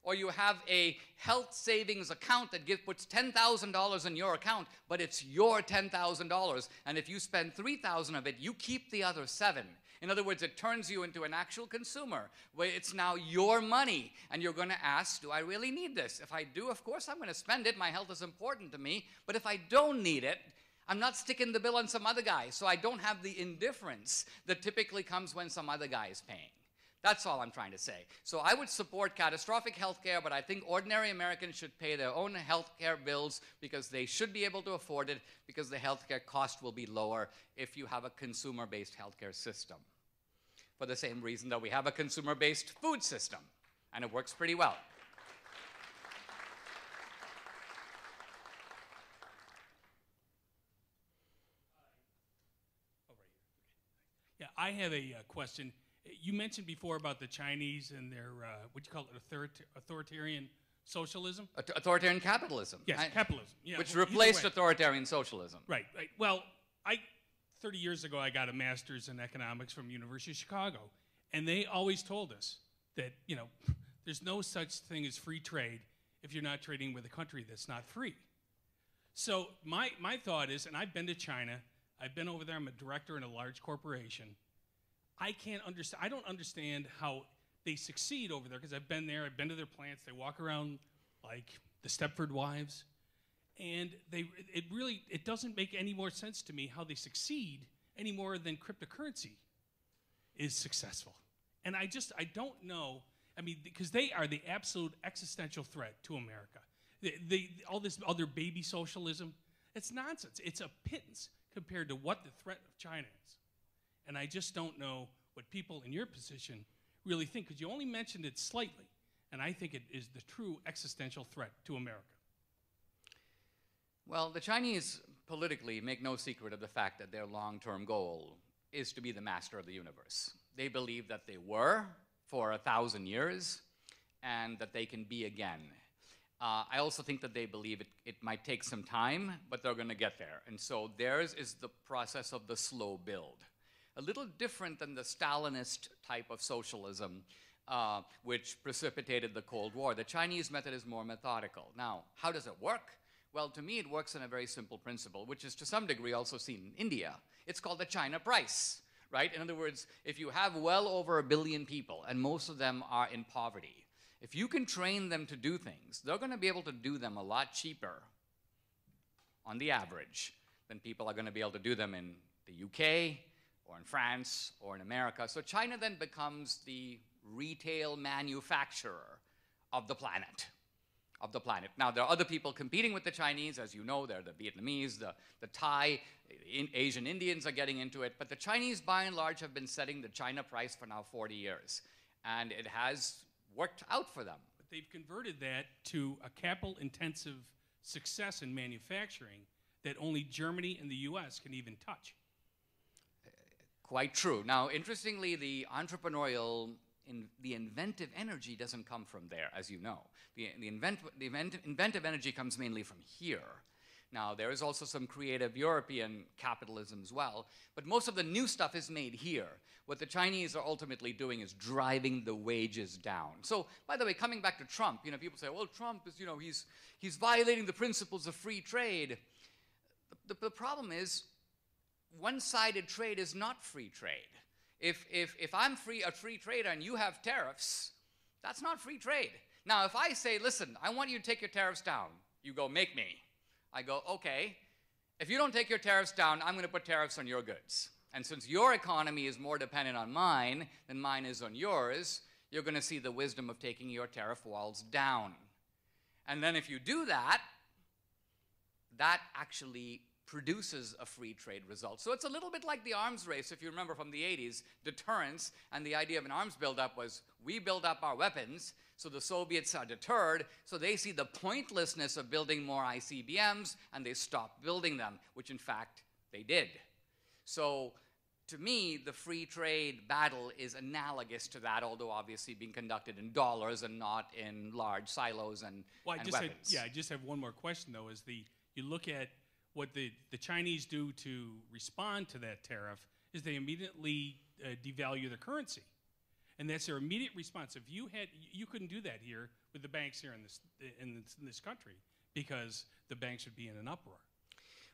or you have a health savings account that puts $10,000 in your account, but it's your $10,000, and if you spend $3,000 of it, you keep the other $7,000. In other words, it turns you into an actual consumer, where it's now your money, and you're going to ask, do I really need this? If I do, of course I'm going to spend it. My health is important to me. But if I don't need it, I'm not sticking the bill on some other guy, so I don't have the indifference that typically comes when some other guy is paying. That's all I'm trying to say. So I would support catastrophic health care, but I think ordinary Americans should pay their own health care bills because they should be able to afford it, because the health care cost will be lower if you have a consumer-based health care system. For the same reason that we have a consumer-based food system, and it works pretty well. I have a question. You mentioned before about the Chinese and their, what do you call it, authoritarian socialism? Authoritarian capitalism. Yes, capitalism. Yeah, which well, replaced authoritarian socialism. Right, right. Well, 30 years ago, I got a master's in economics from University of Chicago, and they always told us that, you know, there's no such thing as free trade if you're not trading with a country that's not free. So my thought is, and I've been to China, I've been over there, I'm a director in a large corporation. I don't understand how they succeed over there, because I've been there, I've been to their plants, they walk around like the Stepford Wives, and it doesn't make any more sense to me how they succeed any more than cryptocurrency is successful. And I don't know, I mean, because they are the absolute existential threat to America. All this other baby socialism, it's nonsense. It's a pittance compared to what the threat of China is. And I just don't know what people in your position really think, because you only mentioned it slightly, and I think it is the true existential threat to America. Well, the Chinese politically make no secret of the fact that their long-term goal is to be the master of the universe. They believe that they were for 1,000 years and that they can be again. I also think that they believe it might take some time, but they're going to get there. And so theirs is the process of the slow build. A little different than the Stalinist type of socialism, which precipitated the Cold War. The Chinese method is more methodical. Now, how does it work? Well, to me, it works on a very simple principle, which is to some degree also seen in India. It's called the China price, right? In other words, if you have well over 1 billion people, and most of them are in poverty, if you can train them to do things, they're going to be able to do them a lot cheaper, on the average, than people are going to be able to do them in the UK, or in France, or in America. So China then becomes the retail manufacturer of the planet. Now, there are other people competing with the Chinese. As you know, they're the Vietnamese, the Thai, Asian Indians are getting into it. But the Chinese, by and large, have been setting the China price for now 40 years. And it has worked out for them. But they've converted that to a capital-intensive success in manufacturing that only Germany and the US can even touch. Quite true. Now, interestingly, the entrepreneurial, the inventive energy doesn't come from there, as you know. The inventive energy comes mainly from here. Now, there is also some creative European capitalism as well, but most of the new stuff is made here. What the Chinese are ultimately doing is driving the wages down. So, by the way, coming back to Trump, you know, people say, well, Trump is, you know, he's violating the principles of free trade. The problem is, one-sided trade is not free trade. If I'm a free trader and you have tariffs, that's not free trade. Now, if I say, listen, I want you to take your tariffs down, you go, make me. I go, okay. If you don't take your tariffs down, I'm going to put tariffs on your goods. And since your economy is more dependent on mine than mine is on yours, you're going to see the wisdom of taking your tariff walls down. And then if you do that, that actually produces a free trade result. So it's a little bit like the arms race, if you remember from the 80s, deterrence, and the idea of an arms buildup was we build up our weapons, so the Soviets are deterred, so they see the pointlessness of building more ICBMs, and they stop building them, which in fact they did. So to me, the free trade battle is analogous to that, although obviously being conducted in dollars and not in large silos and weapons. I just have one more question, though, is you look at what the Chinese do to respond to that tariff is they immediately devalue the currency. And that's their immediate response. If you couldn't do that here with the banks here in this country, because the banks would be in an uproar.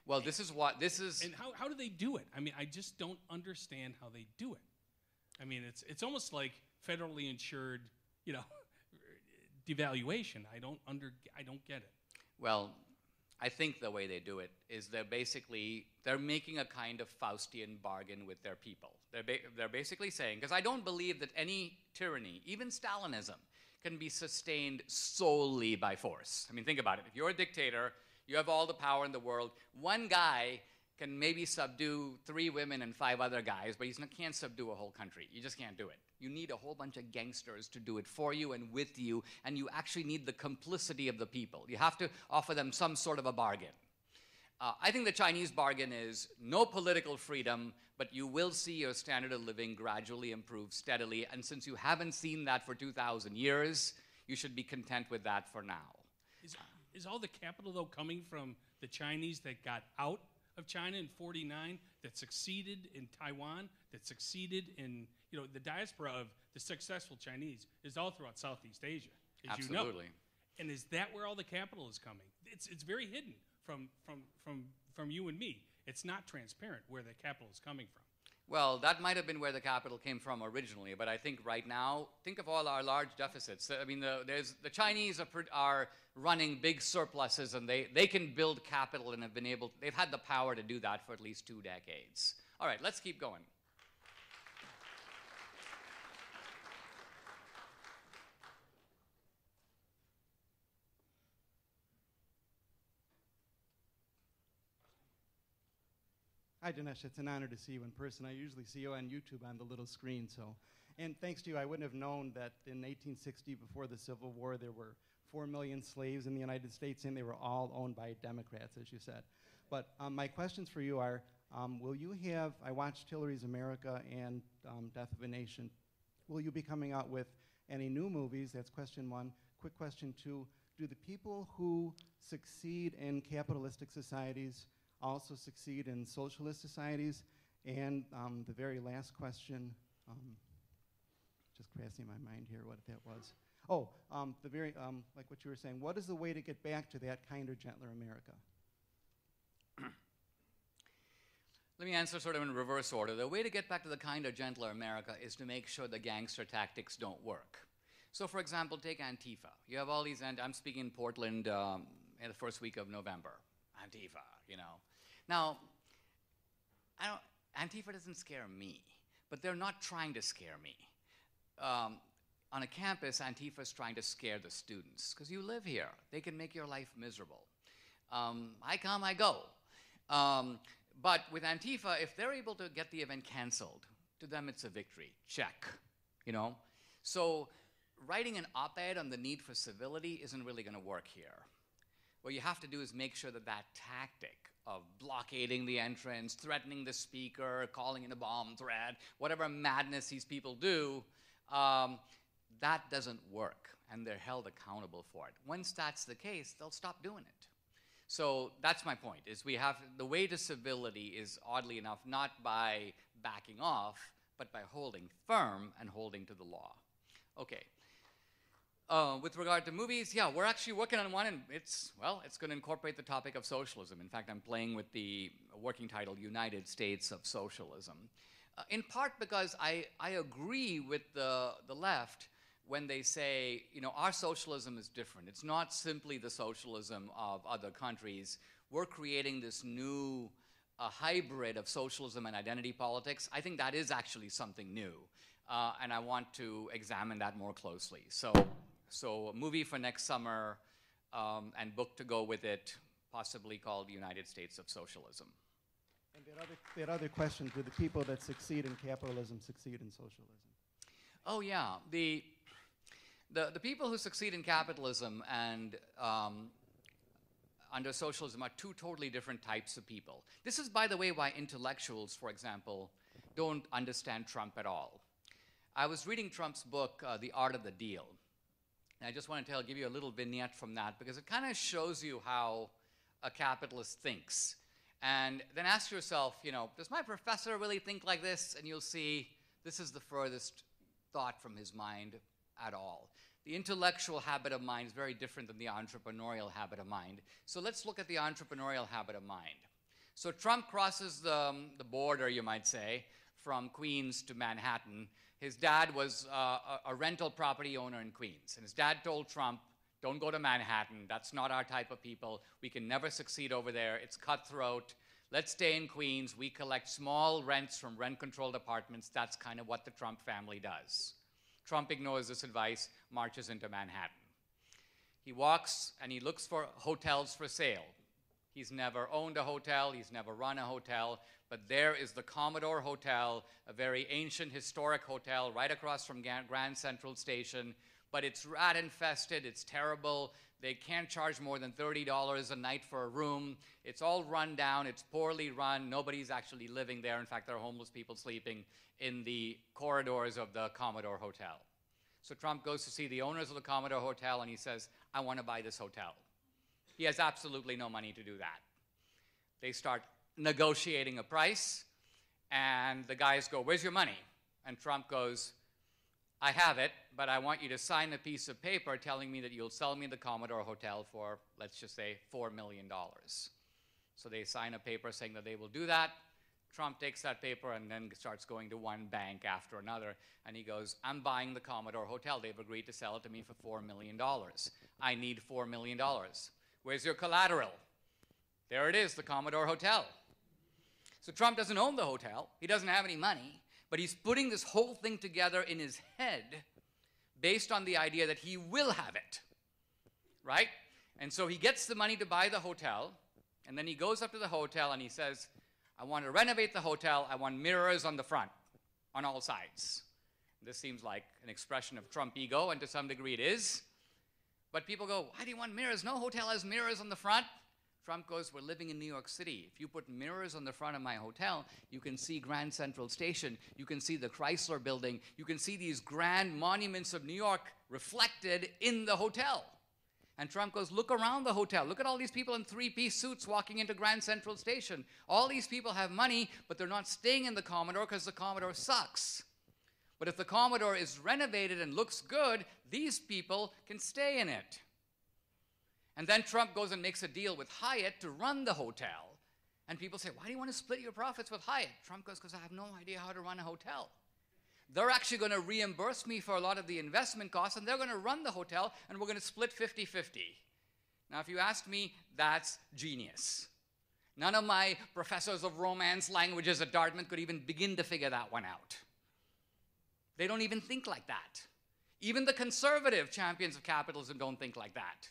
Well, this is. And how do they do it? I mean, I just don't understand how they do it. I mean, it's almost like federally insured, you know, devaluation. I don't get it. Well, I think the way they do it is they're making a kind of Faustian bargain with their people. They're basically saying, because I don't believe that any tyranny, even Stalinism, can be sustained solely by force. I mean, think about it. If you're a dictator, you have all the power in the world. One guy can maybe subdue 3 women and 5 other guys, but he can't subdue a whole country. You just can't do it. You need a whole bunch of gangsters to do it for you and with you, and you actually need the complicity of the people. You have to offer them some sort of a bargain. I think the Chinese bargain is no political freedom, but you will see your standard of living gradually improve steadily. And since you haven't seen that for 2,000 years, you should be content with that for now. Is all the capital, though, coming from the Chinese that got out of China in '49, that succeeded in Taiwan, that succeeded in, you know, the diaspora of the successful Chinese is all throughout Southeast Asia, as you know. Absolutely. And is that where all the capital is coming? It's very hidden from you and me. It's not transparent where the capital is coming from. Well, that might have been where the capital came from originally, but I think right now, think of all our large deficits. I mean, the Chinese are running big surpluses, and they can build capital and they've had the power to do that for at least 2 decades. All right, let's keep going. Hi, Dinesh. It's an honor to see you in person. I usually see you on YouTube on the little screen. And thanks to you, I wouldn't have known that in 1860, before the Civil War, there were 4 million slaves in the United States, and they were all owned by Democrats, as you said. But my questions for you are, will you have, I watched Hillary's America and Death of a Nation. Will you be coming out with any new movies? That's question one. Quick question two, do the people who succeed in capitalistic societies also succeed in socialist societies? And the very last question, just crossing my mind here what that was. Oh, the very, like what you were saying, what is the way to get back to that kinder, gentler America? Let me answer sort of in reverse order. The way to get back to the kinder, gentler America is to make sure the gangster tactics don't work. So, for example, take Antifa. You have all these, and I'm speaking in Portland in the first week of November. Antifa, you know. Now, Antifa doesn't scare me, but they're not trying to scare me. On a campus, Antifa is trying to scare the students, because you live here. They can make your life miserable. I come, I go. But with Antifa, if they're able to get the event canceled, to them it's a victory. Check, you know? So writing an op-ed on the need for civility isn't really going to work here. What you have to do is make sure that that tactic of blockading the entrance, threatening the speaker, calling in a bomb threat, whatever madness these people do, that doesn't work, and they're held accountable for it. Once that's the case, they'll stop doing it. So that's my point, is the way to civility is, oddly enough, not by backing off, but by holding firm and holding to the law. Okay. With regard to movies, yeah, we're actually working on one, and it's going to incorporate the topic of socialism. In fact, I'm playing with the working title, United States of Socialism. In part because I agree with the left when they say, you know, our socialism is different. It's not simply the socialism of other countries. We're creating this new hybrid of socialism and identity politics. I think that is actually something new, and I want to examine that more closely. So a movie for next summer, and book to go with it, possibly called United States of Socialism. And that other question, do the people that succeed in capitalism succeed in socialism? Oh yeah, the people who succeed in capitalism and under socialism are two totally different types of people. This is, by the way, why intellectuals, for example, don't understand Trump at all. I was reading Trump's book, The Art of the Deal. And I just want to give you a little vignette from that, because it kind of shows you how a capitalist thinks. And then ask yourself, you know, does my professor really think like this? And you'll see this is the furthest thought from his mind at all. The intellectual habit of mind is very different than the entrepreneurial habit of mind. So let's look at the entrepreneurial habit of mind. So Trump crosses the border, you might say, from Queens to Manhattan. His dad was a rental property owner in Queens. And his dad told Trump, don't go to Manhattan. That's not our type of people. We can never succeed over there. It's cutthroat. Let's stay in Queens. We collect small rents from rent-controlled apartments. That's kind of what the Trump family does. Trump ignores this advice, marches into Manhattan. He walks and he looks for hotels for sale. He's never owned a hotel. He's never run a hotel. But there is the Commodore Hotel, a very ancient historic hotel right across from Grand Central Station. But it's rat-infested. It's terrible. They can't charge more than $30 a night for a room. It's all run down. It's poorly run. Nobody's actually living there. In fact, there are homeless people sleeping in the corridors of the Commodore Hotel. So Trump goes to see the owners of the Commodore Hotel, and he says, I want to buy this hotel. He has absolutely no money to do that. They start negotiating a price, and the guys go, where's your money? And Trump goes, I have it, but I want you to sign a piece of paper telling me that you'll sell me the Commodore Hotel for, let's just say, $4 million. So they sign a paper saying that they will do that. Trump takes that paper and then starts going to one bank after another, and he goes, I'm buying the Commodore Hotel. They've agreed to sell it to me for $4 million. I need $4 million. Where's your collateral? There it is, the Commodore Hotel. So Trump doesn't own the hotel. He doesn't have any money, but he's putting this whole thing together in his head based on the idea that he will have it, right? And so he gets the money to buy the hotel, and then he goes up to the hotel and he says, I want to renovate the hotel. I want mirrors on the front, on all sides. This seems like an expression of Trump ego, and to some degree it is. But people go, why do you want mirrors? No hotel has mirrors on the front. Trump goes, we're living in New York City. If you put mirrors on the front of my hotel, you can see Grand Central Station. You can see the Chrysler Building. You can see these grand monuments of New York reflected in the hotel. And Trump goes, look around the hotel. Look at all these people in three-piece suits walking into Grand Central Station. All these people have money, but they're not staying in the Commodore because the Commodore sucks. But if the Commodore is renovated and looks good, these people can stay in it. And then Trump goes and makes a deal with Hyatt to run the hotel. And people say, why do you want to split your profits with Hyatt? Trump goes, because I have no idea how to run a hotel. They're actually going to reimburse me for a lot of the investment costs, and they're going to run the hotel, and we're going to split 50-50. Now, if you ask me, that's genius. None of my professors of Romance languages at Dartmouth could even begin to figure that one out. They don't even think like that. Even the conservative champions of capitalism don't think like that.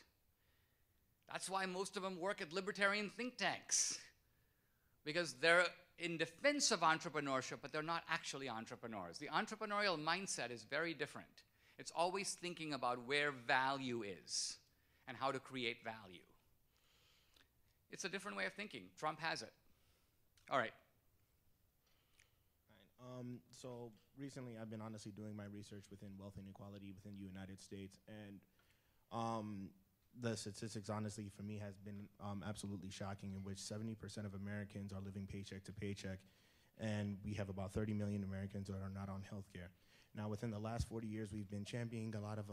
That's why most of them work at libertarian think tanks, because they're in defense of entrepreneurship, but they're not actually entrepreneurs. The entrepreneurial mindset is very different. It's always thinking about where value is and how to create value. It's a different way of thinking. Trump has it. All right. So recently I've been honestly doing my research within wealth inequality within the United States, and the statistics, honestly, for me has been absolutely shocking, in which 70% of Americans are living paycheck to paycheck, and we have about 30 million Americans that are not on health care. Now, within the last 40 years, we've been championing a lot of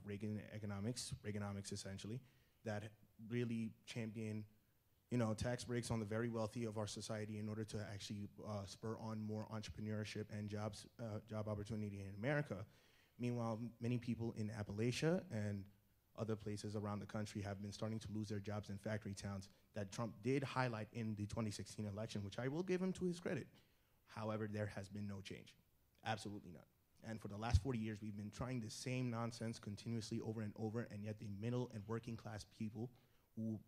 Reaganomics essentially, that really champion, tax breaks on the very wealthy of our society in order to actually spur on more entrepreneurship and job opportunity in America. Meanwhile, many people in Appalachia and other places around the country have been starting to lose their jobs in factory towns that Trump did highlight in the 2016 election, which I will give him to his credit. However, there has been no change. Absolutely none. And for the last 40 years, we've been trying the same nonsense continuously over and over, and yet the middle and working class people who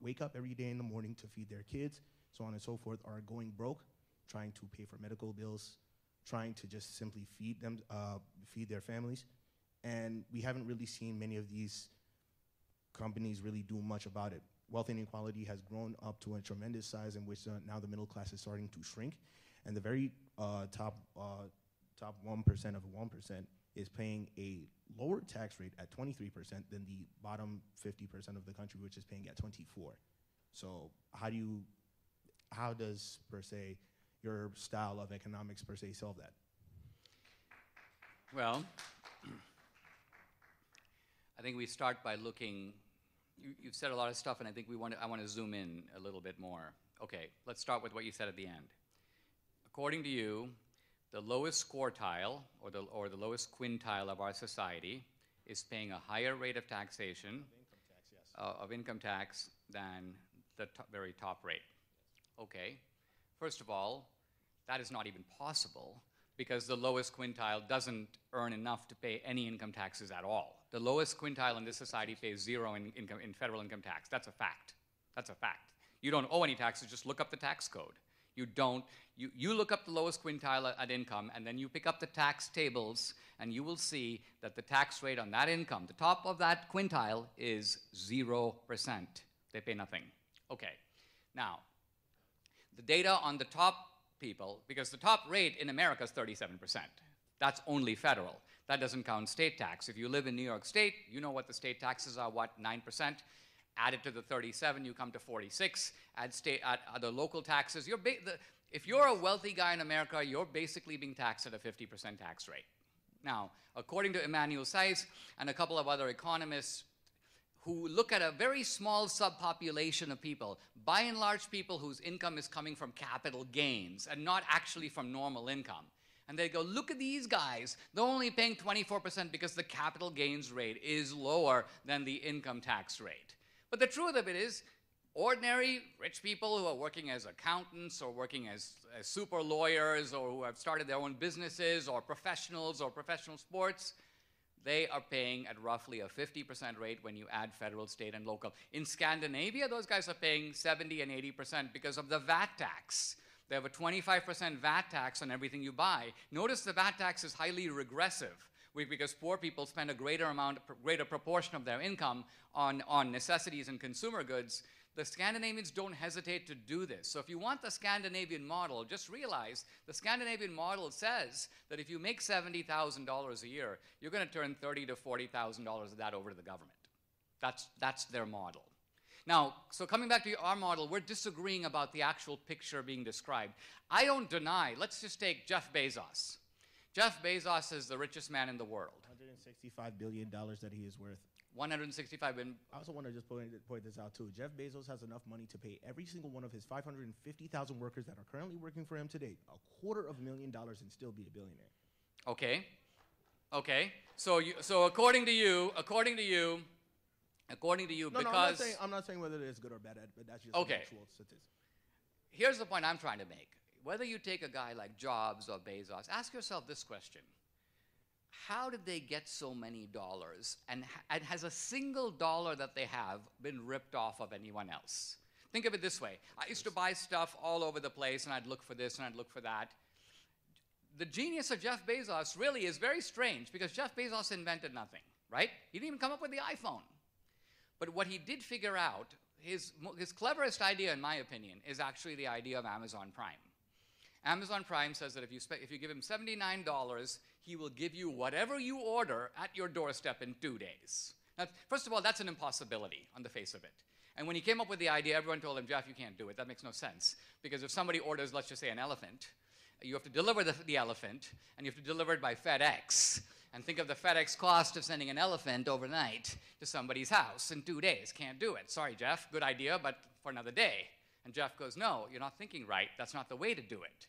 wake up every day in the morning to feed their kids, so on and so forth, are going broke, trying to pay for medical bills, trying to just simply feed their families. And we haven't really seen many of these companies really do much about it. Wealth inequality has grown up to a tremendous size in which now the middle class is starting to shrink, and the very top 1% of 1% is paying a lower tax rate at 23% than the bottom 50% of the country, which is paying at 24%. So how does, per se, your style of economics, per se, solve that? Well, I think we start by looking, you've said a lot of stuff, and I think I want to zoom in a little bit more. Okay, let's start with what you said at the end. According to you, the lowest quartile, or the lowest quintile of our society is paying a higher rate of taxation, of income tax, than the very top rate. Okay, first of all, that is not even possible, because the lowest quintile doesn't earn enough to pay any income taxes at all. The lowest quintile in this society pays zero in federal income tax. That's a fact. That's a fact. You don't owe any taxes, just look up the tax code. You don't. You look up the lowest quintile at income, and then you pick up the tax tables, and you will see that the tax rate on that income, the top of that quintile, is 0%. They pay nothing. Okay. Now, the data on the top people, because the top rate in America is 37%. That's only federal. That doesn't count state tax. If you live in New York State, you know what the state taxes are, what, 9%? Add it to the 37, you come to 46. Add the local taxes. If you're a wealthy guy in America, you're basically being taxed at a 50% tax rate. Now, according to Emmanuel Saez and a couple of other economists who look at a very small subpopulation of people, by and large people whose income is coming from capital gains and not actually from normal income. And they go, look at these guys, they're only paying 24% because the capital gains rate is lower than the income tax rate. But the truth of it is, ordinary rich people who are working as accountants or working as super lawyers or who have started their own businesses or professional sports, they are paying at roughly a 50% rate when you add federal, state, and local. In Scandinavia, those guys are paying 70 and 80% because of the VAT tax. They have a 25% VAT tax on everything you buy. Notice the VAT tax is highly regressive because poor people spend a greater proportion of their income on necessities and consumer goods. The Scandinavians don't hesitate to do this. So if you want the Scandinavian model, just realize the Scandinavian model says that if you make $70,000 a year, you're going to turn $30,000 to $40,000 of that over to the government. That's their model. Now, so coming back to our model, we're disagreeing about the actual picture being described. I don't deny, let's just take Jeff Bezos. Jeff Bezos is the richest man in the world. $165 billion that he is worth. 165 billion. I also want to just point this out too. Jeff Bezos has enough money to pay every single one of his 550,000 workers that are currently working for him today $250,000 and still be a billionaire. Okay. Okay. So according to you, because I'm not saying whether it's good or bad, but that's just okay. An actual statistic. Here's the point I'm trying to make. Whether you take a guy like Jobs or Bezos, ask yourself this question. How did they get so many dollars? And has a single dollar that they have been ripped off of anyone else? Think of it this way. I used to buy stuff all over the place, and I'd look for this and I'd look for that. The genius of Jeff Bezos really is very strange because Jeff Bezos invented nothing, right? He didn't even come up with the iPhone. But what he did figure out, his cleverest idea, in my opinion, is actually the idea of Amazon Prime. Amazon Prime says that if you give him $79, he will give you whatever you order at your doorstep in 2 days. Now, first of all, that's an impossibility on the face of it. And when he came up with the idea, everyone told him, Jeff, you can't do it. That makes no sense. Because if somebody orders, let's just say, an elephant, you have to deliver the elephant, and you have to deliver it by FedEx. And think of the FedEx cost of sending an elephant overnight to somebody's house in 2 days. Can't do it. Sorry, Jeff. Good idea, but for another day. And Jeff goes, no, you're not thinking right. That's not the way to do it.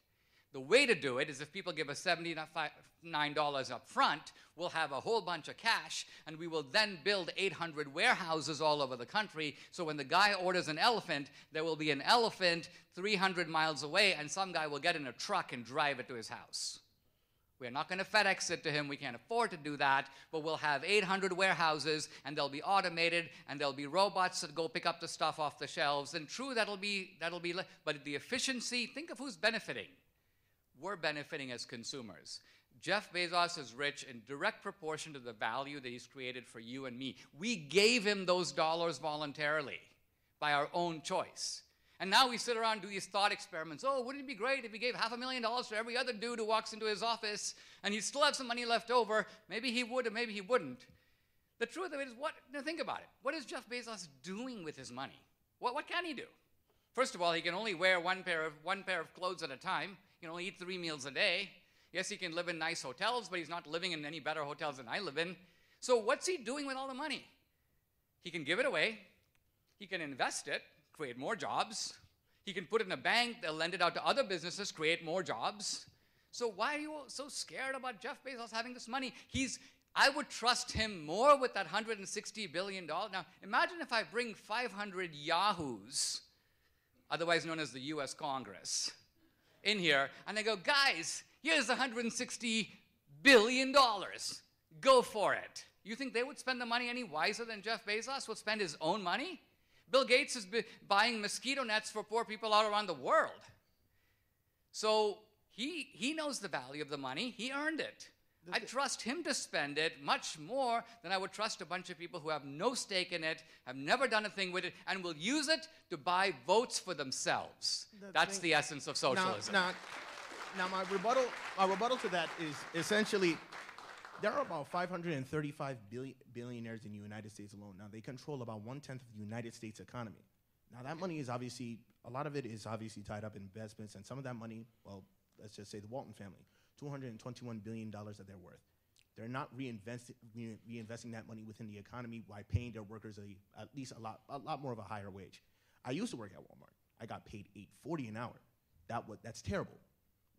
The way to do it is if people give us $79 up front, we'll have a whole bunch of cash, and we will then build 800 warehouses all over the country, so when the guy orders an elephant, there will be an elephant 300 miles away, and some guy will get in a truck and drive it to his house. We're not going to FedEx it to him. We can't afford to do that, but we'll have 800 warehouses, and they'll be automated, and there'll be robots that go pick up the stuff off the shelves, and true, but the efficiency, think of who's benefiting. We're benefiting as consumers. Jeff Bezos is rich in direct proportion to the value that he's created for you and me. We gave him those dollars voluntarily by our own choice. And now we sit around and do these thought experiments. Oh, wouldn't it be great if he gave $500,000 to every other dude who walks into his office and he'd still have some money left over? Maybe he would or maybe he wouldn't. The truth of it is, now think about it. What is Jeff Bezos doing with his money? What can he do? First of all, he can only wear one pair of clothes at a time. He can only eat 3 meals a day. Yes, he can live in nice hotels, but he's not living in any better hotels than I live in. So what's he doing with all the money? He can give it away. He can invest it, create more jobs. He can put it in a bank, they'll lend it out to other businesses, create more jobs. So why are you so scared about Jeff Bezos having this money? I would trust him more with that $160 billion. Now, imagine if I bring 500 yahoos, otherwise known as the US Congress, in here, and I go, guys, here's $160 billion. Go for it. You think they would spend the money any wiser than Jeff Bezos would spend his own money? Bill Gates is buying mosquito nets for poor people all around the world. So he knows the value of the money. He earned it. I trust him to spend it much more than I would trust a bunch of people who have no stake in it, have never done a thing with it, and will use it to buy votes for themselves. That's the essence of socialism. Now my rebuttal to that is essentially, there are about 535 billionaires in the United States alone. Now, they control about 1/10 of the United States economy. Now, that money is obviously, a lot of it is obviously tied up in investments, and some of that money, well, let's just say the Walton family, $221 billion that they're worth. They're not reinvesting that money within the economy by paying their workers at least a lot more of a higher wage. I used to work at Walmart. I got paid $8.40 an hour. That's terrible.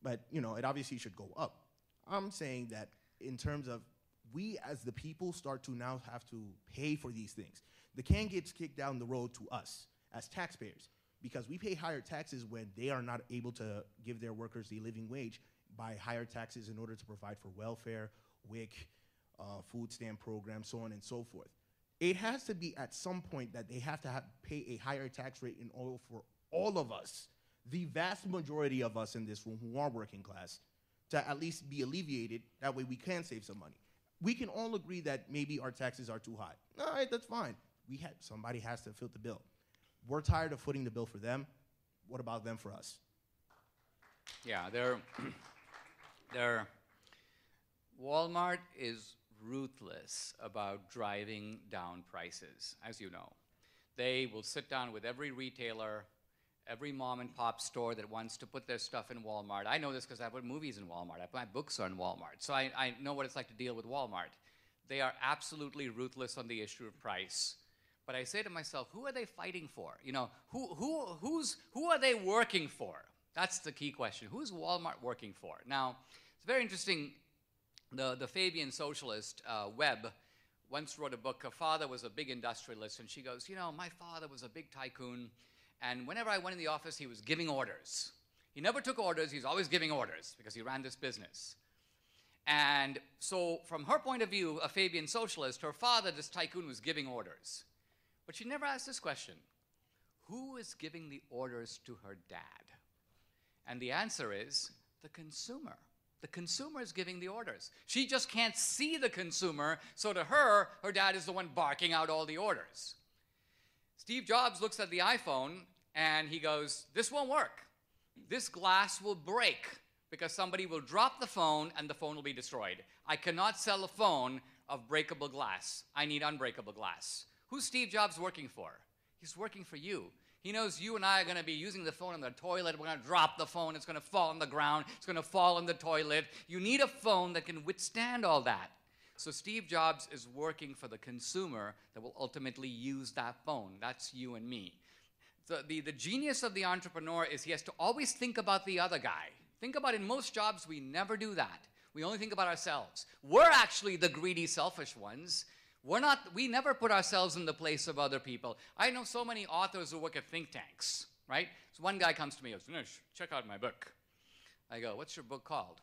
But, you know, it obviously should go up. I'm saying that in terms of we as the people start to now have to pay for these things. The can gets kicked down the road to us as taxpayers because we pay higher taxes when they are not able to give their workers a living wage by higher taxes in order to provide for welfare, WIC, food stamp programs, so on and so forth. It has to be at some point that they have to pay a higher tax rate in order for all of us, the vast majority of us in this room who are working class, to at least be alleviated. That way we can save some money. We can all agree that maybe our taxes are too high. All right, that's fine. Somebody has to foot the bill. We're tired of footing the bill for them. What about them for us? Yeah, Walmart is ruthless about driving down prices, as you know. They will sit down with every retailer, every mom and pop store that wants to put their stuff in Walmart. I know this because I put movies in Walmart. My books are in Walmart. So I know what it's like to deal with Walmart. They are absolutely ruthless on the issue of price. But I say to myself, who are they fighting for? You know, who are they working for? That's the key question. Who's Walmart working for? Now, it's very interesting. The Fabian socialist, Webb, once wrote a book. Her father was a big industrialist, and she goes, you know, my father was a big tycoon, and whenever I went in the office, he was giving orders. He never took orders. He was always giving orders because he ran this business. And so from her point of view, a Fabian socialist, her father, this tycoon, was giving orders. But she never asked this question. Who is giving the orders to her dad? And the answer is the consumer. The consumer is giving the orders. She just can't see the consumer, so to her, her dad is the one barking out all the orders. Steve Jobs looks at the iPhone and he goes, this won't work. This glass will break because somebody will drop the phone and the phone will be destroyed. I cannot sell a phone of breakable glass. I need unbreakable glass. Who's Steve Jobs working for? He's working for you. He knows you and I are going to be using the phone in the toilet. We're going to drop the phone. It's going to fall on the ground. It's going to fall in the toilet. You need a phone that can withstand all that. So Steve Jobs is working for the consumer that will ultimately use that phone. That's you and me. The genius of the entrepreneur is he has to always think about the other guy. Think about in most jobs, we never do that. We only think about ourselves. We're actually the greedy, selfish ones. We never put ourselves in the place of other people. I know so many authors who work at think tanks, right? So one guy comes to me and goes, Dinesh, check out my book. I go, what's your book called?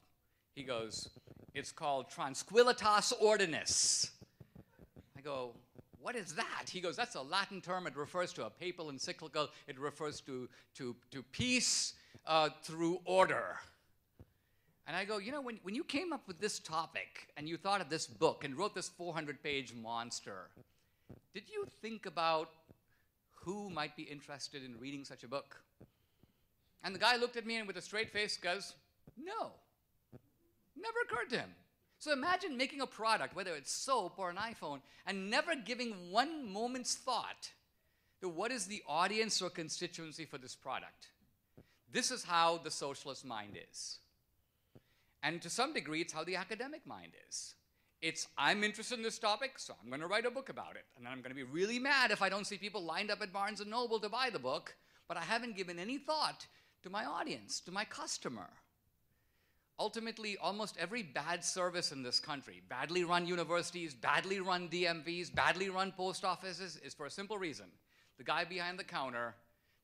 He goes, it's called Tranquilitas Ordinis. I go, what is that? He goes, that's a Latin term. It refers to a papal encyclical. It refers to peace through order. And I go, you know, when you came up with this topic and you thought of this book and wrote this 400-page monster, did you think about who might be interested in reading such a book? And the guy looked at me and with a straight face goes, no. Never occurred to him. So imagine making a product, whether it's soap or an iPhone, and never giving one moment's thought to what is the audience or constituency for this product. This is how the socialist mind is. And to some degree, it's how the academic mind is. It's, I'm interested in this topic, so I'm going to write a book about it. And then I'm going to be really mad if I don't see people lined up at Barnes & Noble to buy the book, but I haven't given any thought to my audience, to my customer. Ultimately, almost every bad service in this country, badly run universities, badly run DMVs, badly run post offices, is for a simple reason. The guy behind the counter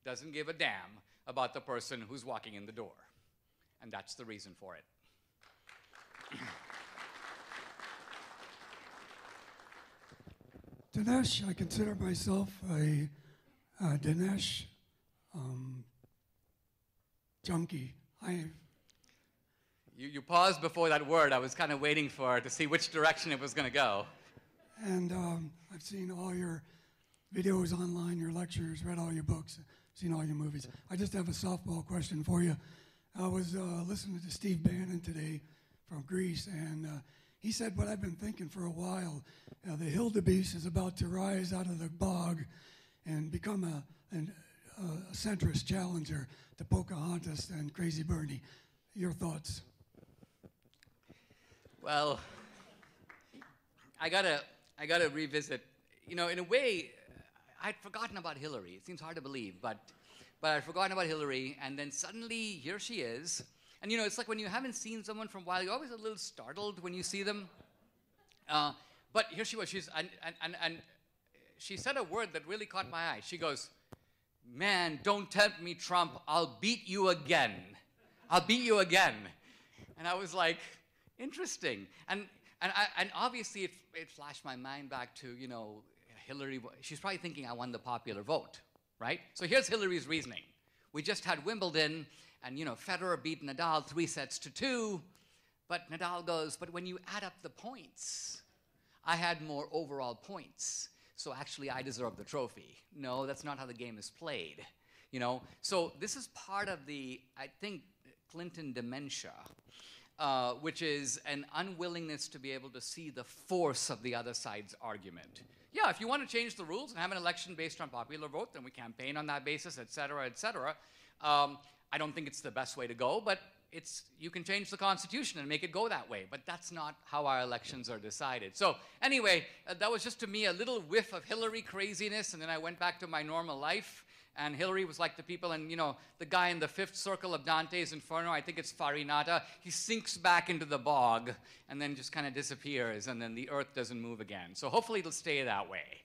doesn't give a damn about the person who's walking in the door. And that's the reason for it. Dinesh, I consider myself a Dinesh junkie. You paused before that word. I was kind of waiting to see which direction it was going to go. And I've seen all your videos online, your lectures, read all your books, seen all your movies. I just have a softball question for you. I was listening to Steve Bannon today from Greece, and he said what I've been thinking for a while. The wildebeest is about to rise out of the bog and become a centrist challenger to Pocahontas and Crazy Bernie. Your thoughts? Well, I gotta revisit. You know, in a way, I'd forgotten about Hillary. It seems hard to believe, but I'd forgotten about Hillary, and then suddenly here she is. And you know, it's like when you haven't seen someone for a while, you're always a little startled when you see them. But here she was. And she said a word that really caught my eye. She goes, "Man, don't tempt me, Trump. I'll beat you again. I'll beat you again." And I was like, interesting. And obviously it flashed my mind back to, you know, Hillary. She's probably thinking I won the popular vote, right? So here's Hillary's reasoning. We just had Wimbledon, and, you know, Federer beat Nadal 3-2. But Nadal goes, but when you add up the points, I had more overall points. So actually I deserve the trophy. No, that's not how the game is played. You know, so this is part of the, I think, Clinton dementia, which is an unwillingness to be able to see the force of the other side's argument. Yeah, if you want to change the rules and have an election based on popular vote, then we campaign on that basis, et cetera, et cetera. I don't think it's the best way to go, but you can change the Constitution and make it go that way, but that's not how our elections are decided. So anyway, that was just to me a little whiff of Hillary craziness, and then I went back to my normal life, and Hillary was like the people, and you know, the guy in the fifth circle of Dante's Inferno, I think it's Farinata, he sinks back into the bog and then just kind of disappears, and then the earth doesn't move again. So hopefully it'll stay that way.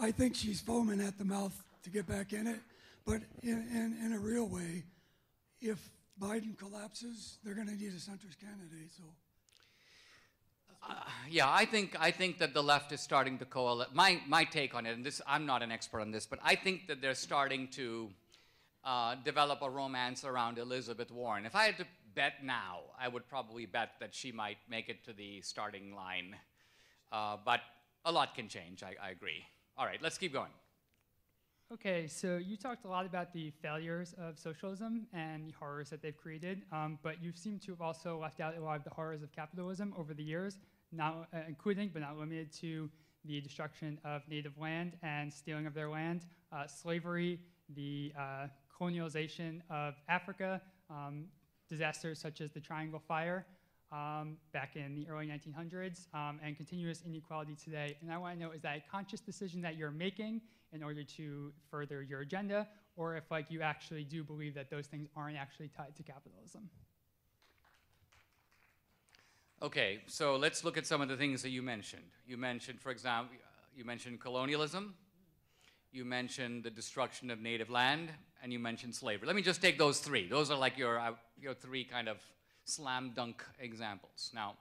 I think she's foaming at the mouth to get back in it, but in a real way, if Biden collapses, they're going to need a centrist candidate. So, yeah, I think that the left is starting to coalesce. My take on it, and this, I'm not an expert on this, but I think that they're starting to develop a romance around Elizabeth Warren. If I had to bet now, I would probably bet that she might make it to the starting line. But a lot can change. I agree. All right, let's keep going. Okay, so you talked a lot about the failures of socialism and the horrors that they've created, but you seem to have also left out a lot of the horrors of capitalism over the years, not including but not limited to the destruction of native land and stealing of their land, slavery, the colonialization of Africa, disasters such as the Triangle Fire back in the early 1900s, and continuous inequality today. And I want to know, is that a conscious decision that you're making in order to further your agenda, or if like you actually do believe that those things aren't actually tied to capitalism? Okay, so let's look at some of the things that you mentioned. You mentioned, for example, you mentioned colonialism, you mentioned the destruction of native land, and you mentioned slavery. Let me just take those three. Those are like your three kind of slam dunk examples. Now,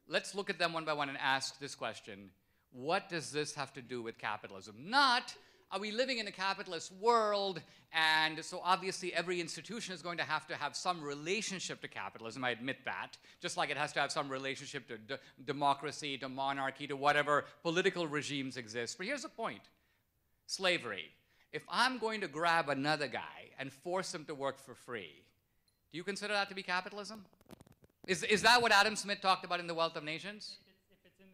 let's look at them one by one and ask this question. What does this have to do with capitalism? Not, are we living in a capitalist world, and so obviously every institution is going to have some relationship to capitalism. I admit that, just like it has to have some relationship to democracy, to monarchy, to whatever political regimes exist. But here's the point. Slavery. If I'm going to grab another guy and force him to work for free, do you consider that to be capitalism? Is that what Adam Smith talked about in The Wealth of Nations?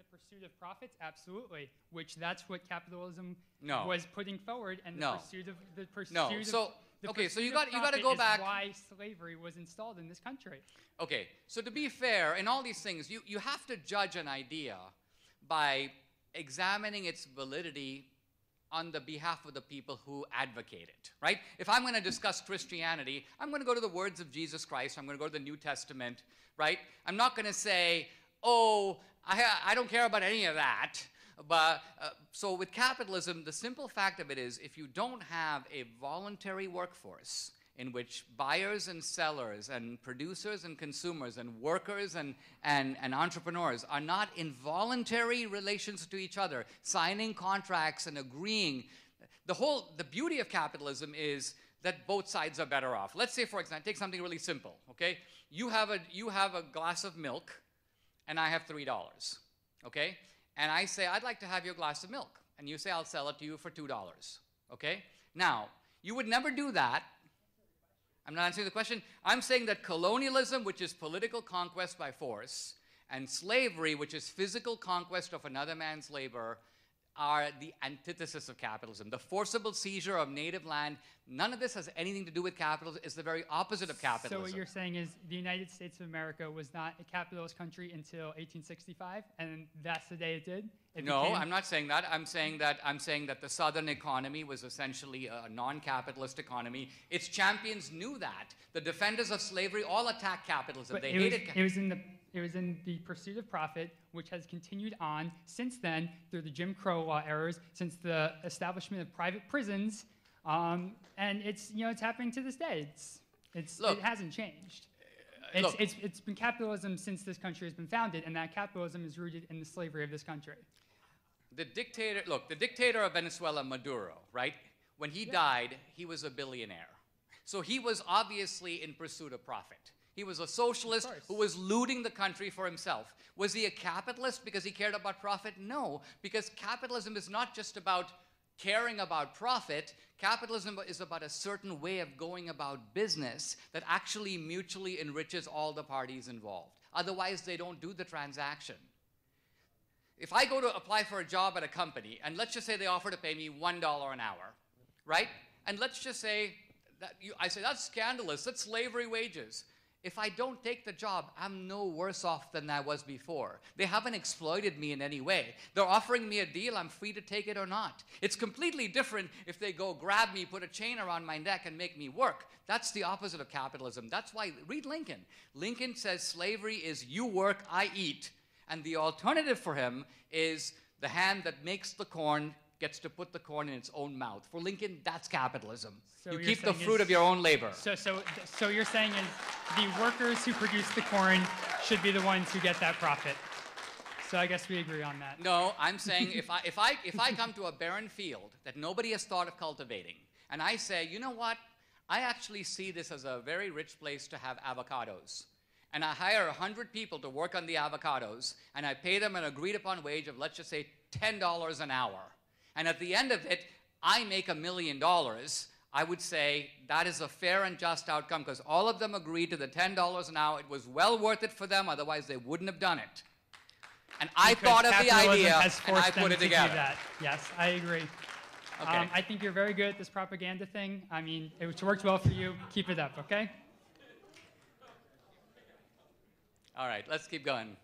Pursuit of profits, absolutely. Which that's what capitalism No. was putting forward, and the No. pursuit of the pursuit No. of So the okay, so pursuit you of got to profit go is back. why slavery was installed in this country. Okay, so to be fair, in all these things, you have to judge an idea by examining its validity on the behalf of the people who advocate it, right? If I'm going to discuss Christianity, I'm going to go to the words of Jesus Christ. I'm going to go to the New Testament, right? I'm not going to say, oh, I don't care about any of that. But so with capitalism, the simple fact of it is, if you don't have a voluntary workforce in which buyers and sellers and producers and consumers and workers and entrepreneurs are not in voluntary relations to each other, signing contracts and agreeing, the beauty of capitalism is that both sides are better off. Let's say, for example, take something really simple, okay? You have a glass of milk, and I have $3, okay? And I say, I'd like to have your glass of milk. And you say, I'll sell it to you for $2, okay? Now, you would never do that. I'm not answering the question. I'm saying that colonialism, which is political conquest by force, and slavery, which is physical conquest of another man's labor, are the antithesis of capitalism. The forcible seizure of native land, none of this has anything to do with capitalism. It's the very opposite of capitalism. So what you're saying is the United States of America was not a capitalist country until 1865, and that's the day it did? No, I'm not saying that. I'm saying that the Southern economy was essentially a non-capitalist economy. Its champions knew that. The defenders of slavery all attacked capitalism. But they hated it was in the pursuit of profit, which has continued on since then through the Jim Crow law errors, since the establishment of private prisons, and it's happening to this day. It hasn't changed. It's been capitalism since this country has been founded, and that capitalism is rooted in the slavery of this country. The dictator of Venezuela, Maduro, right? When he died, he was a billionaire. So he was obviously in pursuit of profit. He was a socialist who was looting the country for himself. Was he a capitalist because he cared about profit? No, because capitalism is not just about caring about profit. Capitalism is about a certain way of going about business that actually mutually enriches all the parties involved. Otherwise, they don't do the transaction. If I go to apply for a job at a company, and let's just say they offer to pay me $1 an hour, right? And let's just say that I say, that's scandalous, that's slavery wages. If I don't take the job, I'm no worse off than I was before. They haven't exploited me in any way. They're offering me a deal, I'm free to take it or not. It's completely different if they go grab me, put a chain around my neck, and make me work. That's the opposite of capitalism. That's why, read Lincoln. Lincoln says slavery is you work, I eat. And the alternative for him is the hand that makes the corn gets to put the corn in its own mouth. For Lincoln, that's capitalism. So you keep the fruit of your own labor. So you're saying is the workers who produce the corn should be the ones who get that profit. So I guess we agree on that. No, I'm saying if I come to a barren field that nobody has thought of cultivating, and I say, you know what, I actually see this as a very rich place to have avocados. And I hire 100 people to work on the avocados, and I pay them an agreed upon wage of, let's just say, $10 an hour. And at the end of it, I make $1 million. I would say that is a fair and just outcome because all of them agreed to the $10 an hour. It was well worth it for them, otherwise they wouldn't have done it. And I thought of the idea, and I put it together. That. Yes, I agree. Okay. I think you're very good at this propaganda thing. I mean, it worked well for you. Keep it up, okay? All right, let's keep going.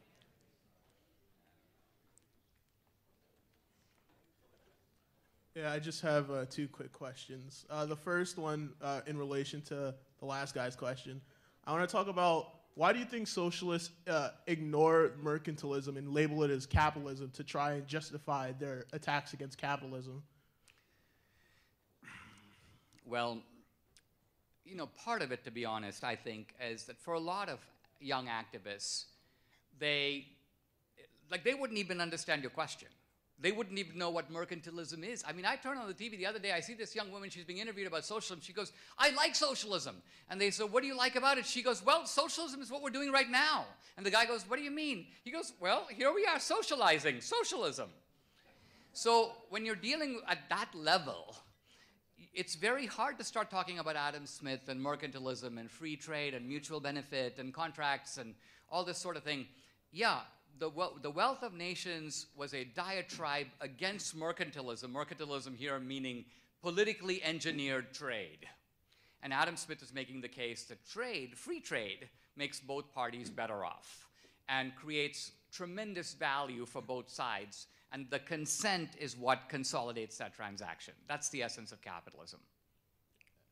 Yeah, I just have two quick questions. The first one, in relation to the last guy's question, I want to talk about why do you think socialists ignore mercantilism and label it as capitalism to try and justify their attacks against capitalism? Well, part of it, to be honest, I think, is that for a lot of young activists, they wouldn't even understand your question. They wouldn't even know what mercantilism is. I mean, I turned on the TV the other day, I see this young woman, she's being interviewed about socialism. She goes, I like socialism. And they said, what do you like about it? She goes, well, socialism is what we're doing right now. And the guy goes, what do you mean? He goes, well, here we are socializing, socialism. So when you're dealing at that level, it's very hard to start talking about Adam Smith and mercantilism and free trade and mutual benefit and contracts and all this sort of thing. Yeah, the Wealth of Nations was a diatribe against mercantilism. Mercantilism here meaning politically engineered trade. And Adam Smith is making the case that free trade, makes both parties better off and creates tremendous value for both sides. And the consent is what consolidates that transaction. That's the essence of capitalism.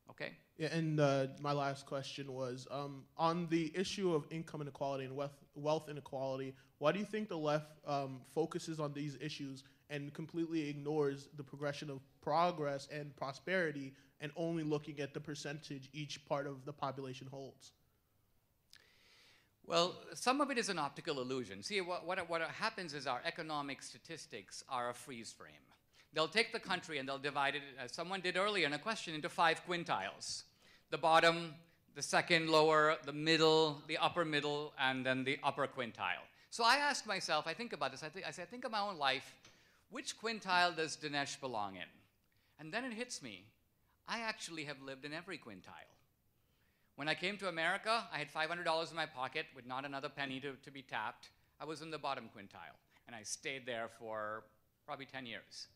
Okay? Yeah, and my last question was, on the issue of income inequality and wealth inequality, why do you think the left focuses on these issues and completely ignores the progression of progress and prosperity and only looking at the percentage each part of the population holds? Well, some of it is an optical illusion. See, what happens is our economic statistics are a freeze frame. They'll take the country and they'll divide it, as someone did earlier in a question, into 5 quintiles. The bottom, the second lower, the middle, the upper middle, and then the upper quintile. So I ask myself, I think about this, I think of my own life, which quintile does Dinesh belong in? And then it hits me, I actually have lived in every quintile. When I came to America, I had $500 in my pocket with not another penny to be tapped. I was in the bottom quintile, and I stayed there for probably 10 years.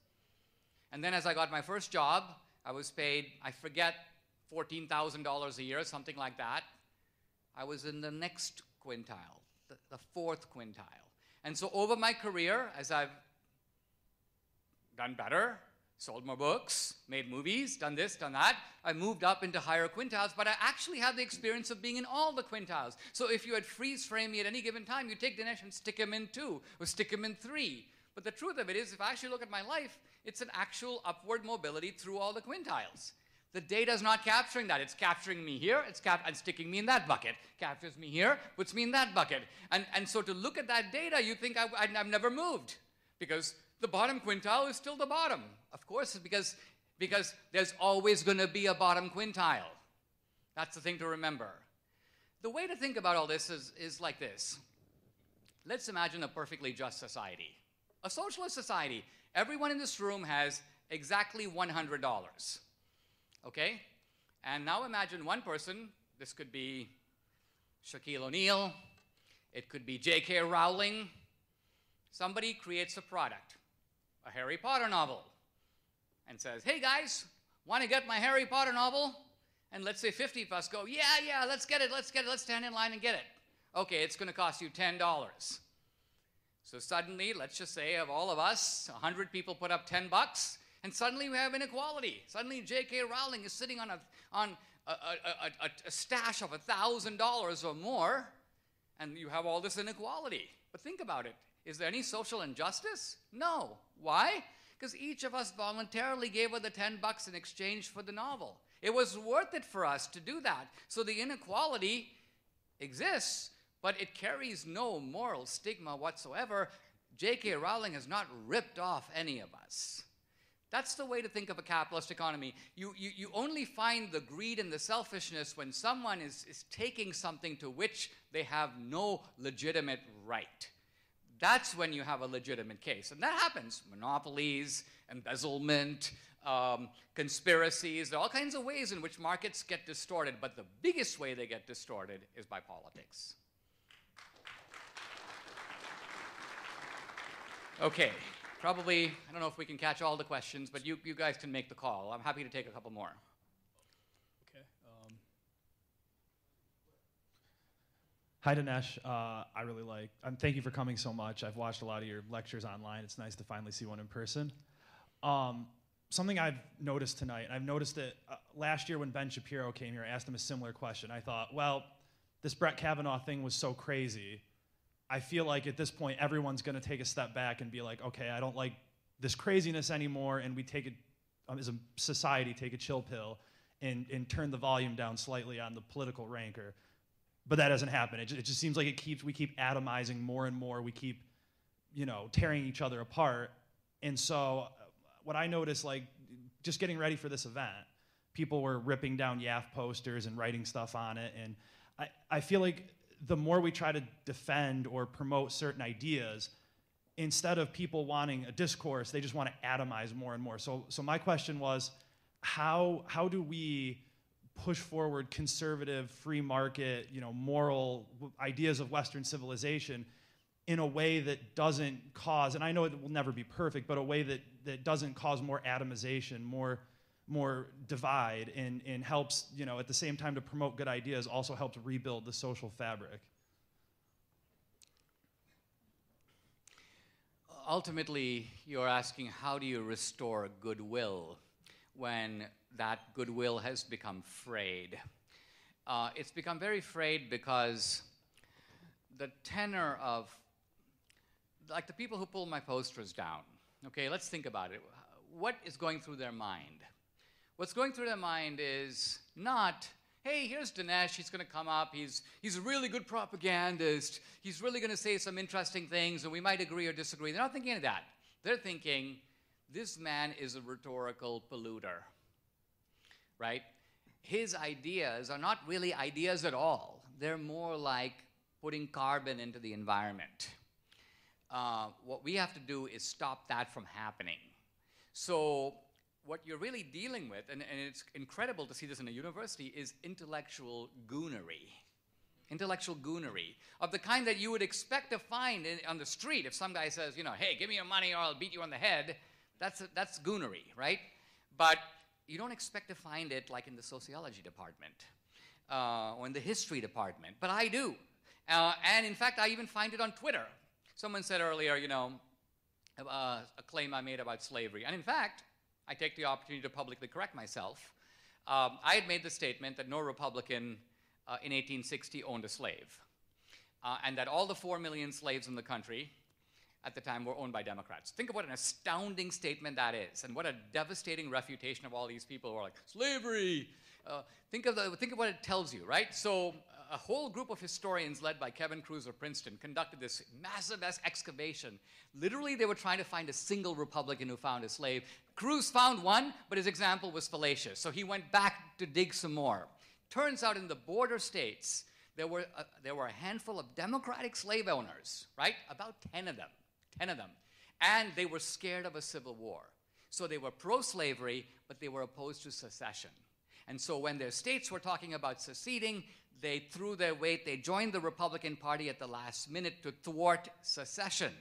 And then as I got my first job, I was paid, I forget, $14,000 a year, something like that. I was in the next quintile, the 4th quintile. And so over my career, as I've done better, sold more books, made movies, done this, done that, I moved up into higher quintiles, but I actually had the experience of being in all the quintiles. So if you had freeze frame me at any given time, you take Dinesh and stick him in 2, or stick him in 3. But the truth of it is, if I actually look at my life, it's an actual upward mobility through all the quintiles. The data is not capturing that. It's capturing me here, and sticking me in that bucket. Captures me here, puts me in that bucket. And so to look at that data, you think I've never moved, because the bottom quintile is still the bottom. Of course, because there's always going to be a bottom quintile. That's the thing to remember. The way to think about all this is like this. Let's imagine a perfectly just society. A socialist society. Everyone in this room has exactly $100. Okay? And now imagine one person. This could be Shaquille O'Neal. It could be J.K. Rowling. Somebody creates a product, a Harry Potter novel, and says, hey guys, want to get my Harry Potter novel? And let's say 50 of us go, yeah, let's get it, let's stand in line and get it. Okay, it's going to cost you $10. So suddenly, let's just say of all of us, 100 people put up $10, and suddenly we have inequality. Suddenly J.K. Rowling is sitting on a stash of $1,000 or more, and you have all this inequality. But think about it. Is there any social injustice? No. Why? Because each of us voluntarily gave her the $10 in exchange for the novel. It was worth it for us to do that. So the inequality exists, but it carries no moral stigma whatsoever. J.K. Rowling has not ripped off any of us. That's the way to think of a capitalist economy. You only find the greed and the selfishness when someone is taking something to which they have no legitimate right. That's when you have a legitimate case. And that happens. Monopolies, embezzlement, conspiracies, there are all kinds of ways in which markets get distorted, but the biggest way they get distorted is by politics. Okay, probably, I don't know if we can catch all the questions, but you guys can make the call. I'm happy to take a couple more. Okay. Hi, Dinesh. I really like, thank you for coming so much. I've watched a lot of your lectures online. It's nice to finally see one in person. Something I've noticed tonight, I've noticed that last year when Ben Shapiro came here, I asked him a similar question. I thought, well, this Brett Kavanaugh thing was so crazy. I feel like at this point, everyone's going to take a step back and be like, okay, I don't like this craziness anymore, and we take it, as a society, take a chill pill and turn the volume down slightly on the political rancor. But that doesn't happen. It just seems like we keep atomizing more and more. We keep, tearing each other apart. And so what I noticed, like, just getting ready for this event, people were ripping down YAF posters and writing stuff on it. And I feel like the more we try to defend or promote certain ideas, instead of people wanting a discourse, they just want to atomize more and more. So my question was, how do we push forward conservative, free market, moral ideas of Western civilization in a way that doesn't cause, and I know it will never be perfect, but a way that doesn't cause more atomization, more divide, and helps, at the same time to promote good ideas, also helps rebuild the social fabric? Ultimately, you're asking, how do you restore goodwill when that goodwill has become frayed? It's become very frayed because the tenor of, like the people who pull my posters down, okay, let's think about it. What is going through their mind? What's going through their mind is not, hey, here's Dinesh, he's going to come up, he's a really good propagandist, he's really going to say some interesting things, and we might agree or disagree. They're not thinking of that. They're thinking, this man is a rhetorical polluter, right? His ideas are not really ideas at all. They're more like putting carbon into the environment. What we have to do is stop that from happening. So what you're really dealing with, and it's incredible to see this in a university, is intellectual goonery. Intellectual goonery of the kind that you would expect to find on the street. If some guy says, you know, hey, give me your money or I'll beat you on the head, that's goonery, right? But you don't expect to find it like in the sociology department or in the history department, but I do. And in fact, I even find it on Twitter. Someone said earlier, you know, a claim I made about slavery. And in fact, I take the opportunity to publicly correct myself. I had made the statement that no Republican in 1860 owned a slave, and that all the 4 million slaves in the country at the time were owned by Democrats. Think of what an astounding statement that is, and what a devastating refutation of all these people who are like, slavery! Think of what it tells you, right? So a whole group of historians led by Kevin Cruz of Princeton conducted this massive excavation. Literally, they were trying to find a single Republican who found a slave. Cruz found one, but his example was fallacious, so he went back to dig some more. Turns out in the border states, there were a handful of Democratic slave owners, right? About 10 of them. And they were scared of a civil war. So they were pro-slavery, but they were opposed to secession. And so when their states were talking about seceding, they threw their weight, they joined the Republican Party at the last minute to thwart secession.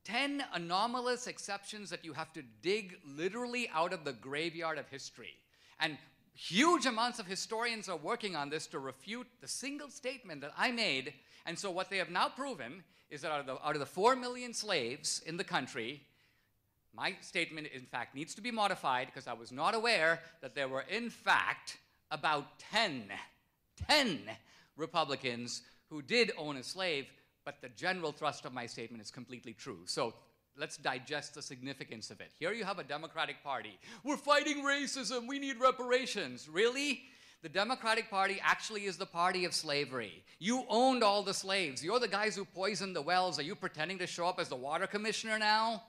10 anomalous exceptions that you have to dig literally out of the graveyard of history. And huge amounts of historians are working on this to refute the single statement that I made. And so what they have now proven is that out of the 4 million slaves in the country, my statement, in fact, needs to be modified because I was not aware that there were, in fact, about 10 Republicans who did own a slave, but the general thrust of my statement is completely true. So let's digest the significance of it. Here you have a Democratic Party. We're fighting racism. We need reparations. Really? The Democratic Party actually is the party of slavery. You owned all the slaves. You're the guys who poisoned the wells. Are you pretending to show up as the water commissioner now?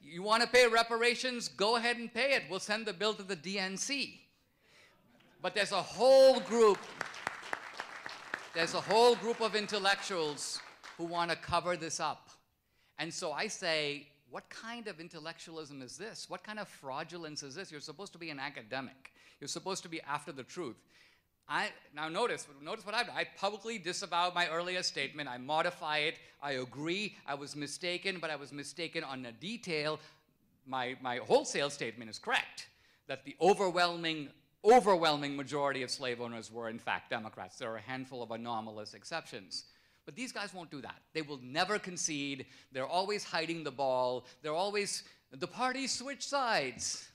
You want to pay reparations? Go ahead and pay it. We'll send the bill to the DNC. But there's a whole group of intellectuals who want to cover this up. And so I say, what kind of intellectualism is this? What kind of fraudulence is this? You're supposed to be an academic. You're supposed to be after the truth. Now notice what I've done. I publicly disavow my earlier statement. I modify it. I agree I was mistaken, but I was mistaken on a detail. My wholesale statement is correct, that the overwhelming majority of slave owners were in fact Democrats. There are a handful of anomalous exceptions. But these guys won't do that. They will never concede. They're always hiding the ball. The parties switch sides.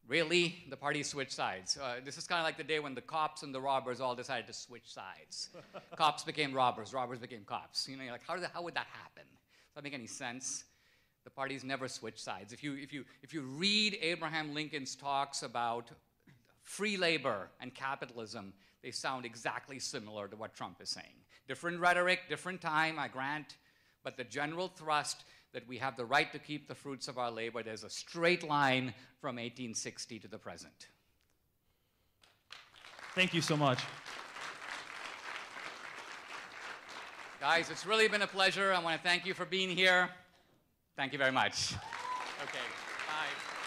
Really? The parties switch sides. This is kind of like the day when the cops and the robbers all decided to switch sides. Cops became robbers. Robbers became cops. You know, you're like, how would that happen? Does that make any sense? The parties never switch sides. If you read Abraham Lincoln's talks about free labor and capitalism, they sound exactly similar to what Trump is saying. Different rhetoric, different time, I grant, but the general thrust that we have the right to keep the fruits of our labor, there's a straight line from 1860 to the present. Thank you so much. Guys, it's really been a pleasure. I want to thank you for being here. Thank you very much. Okay, bye.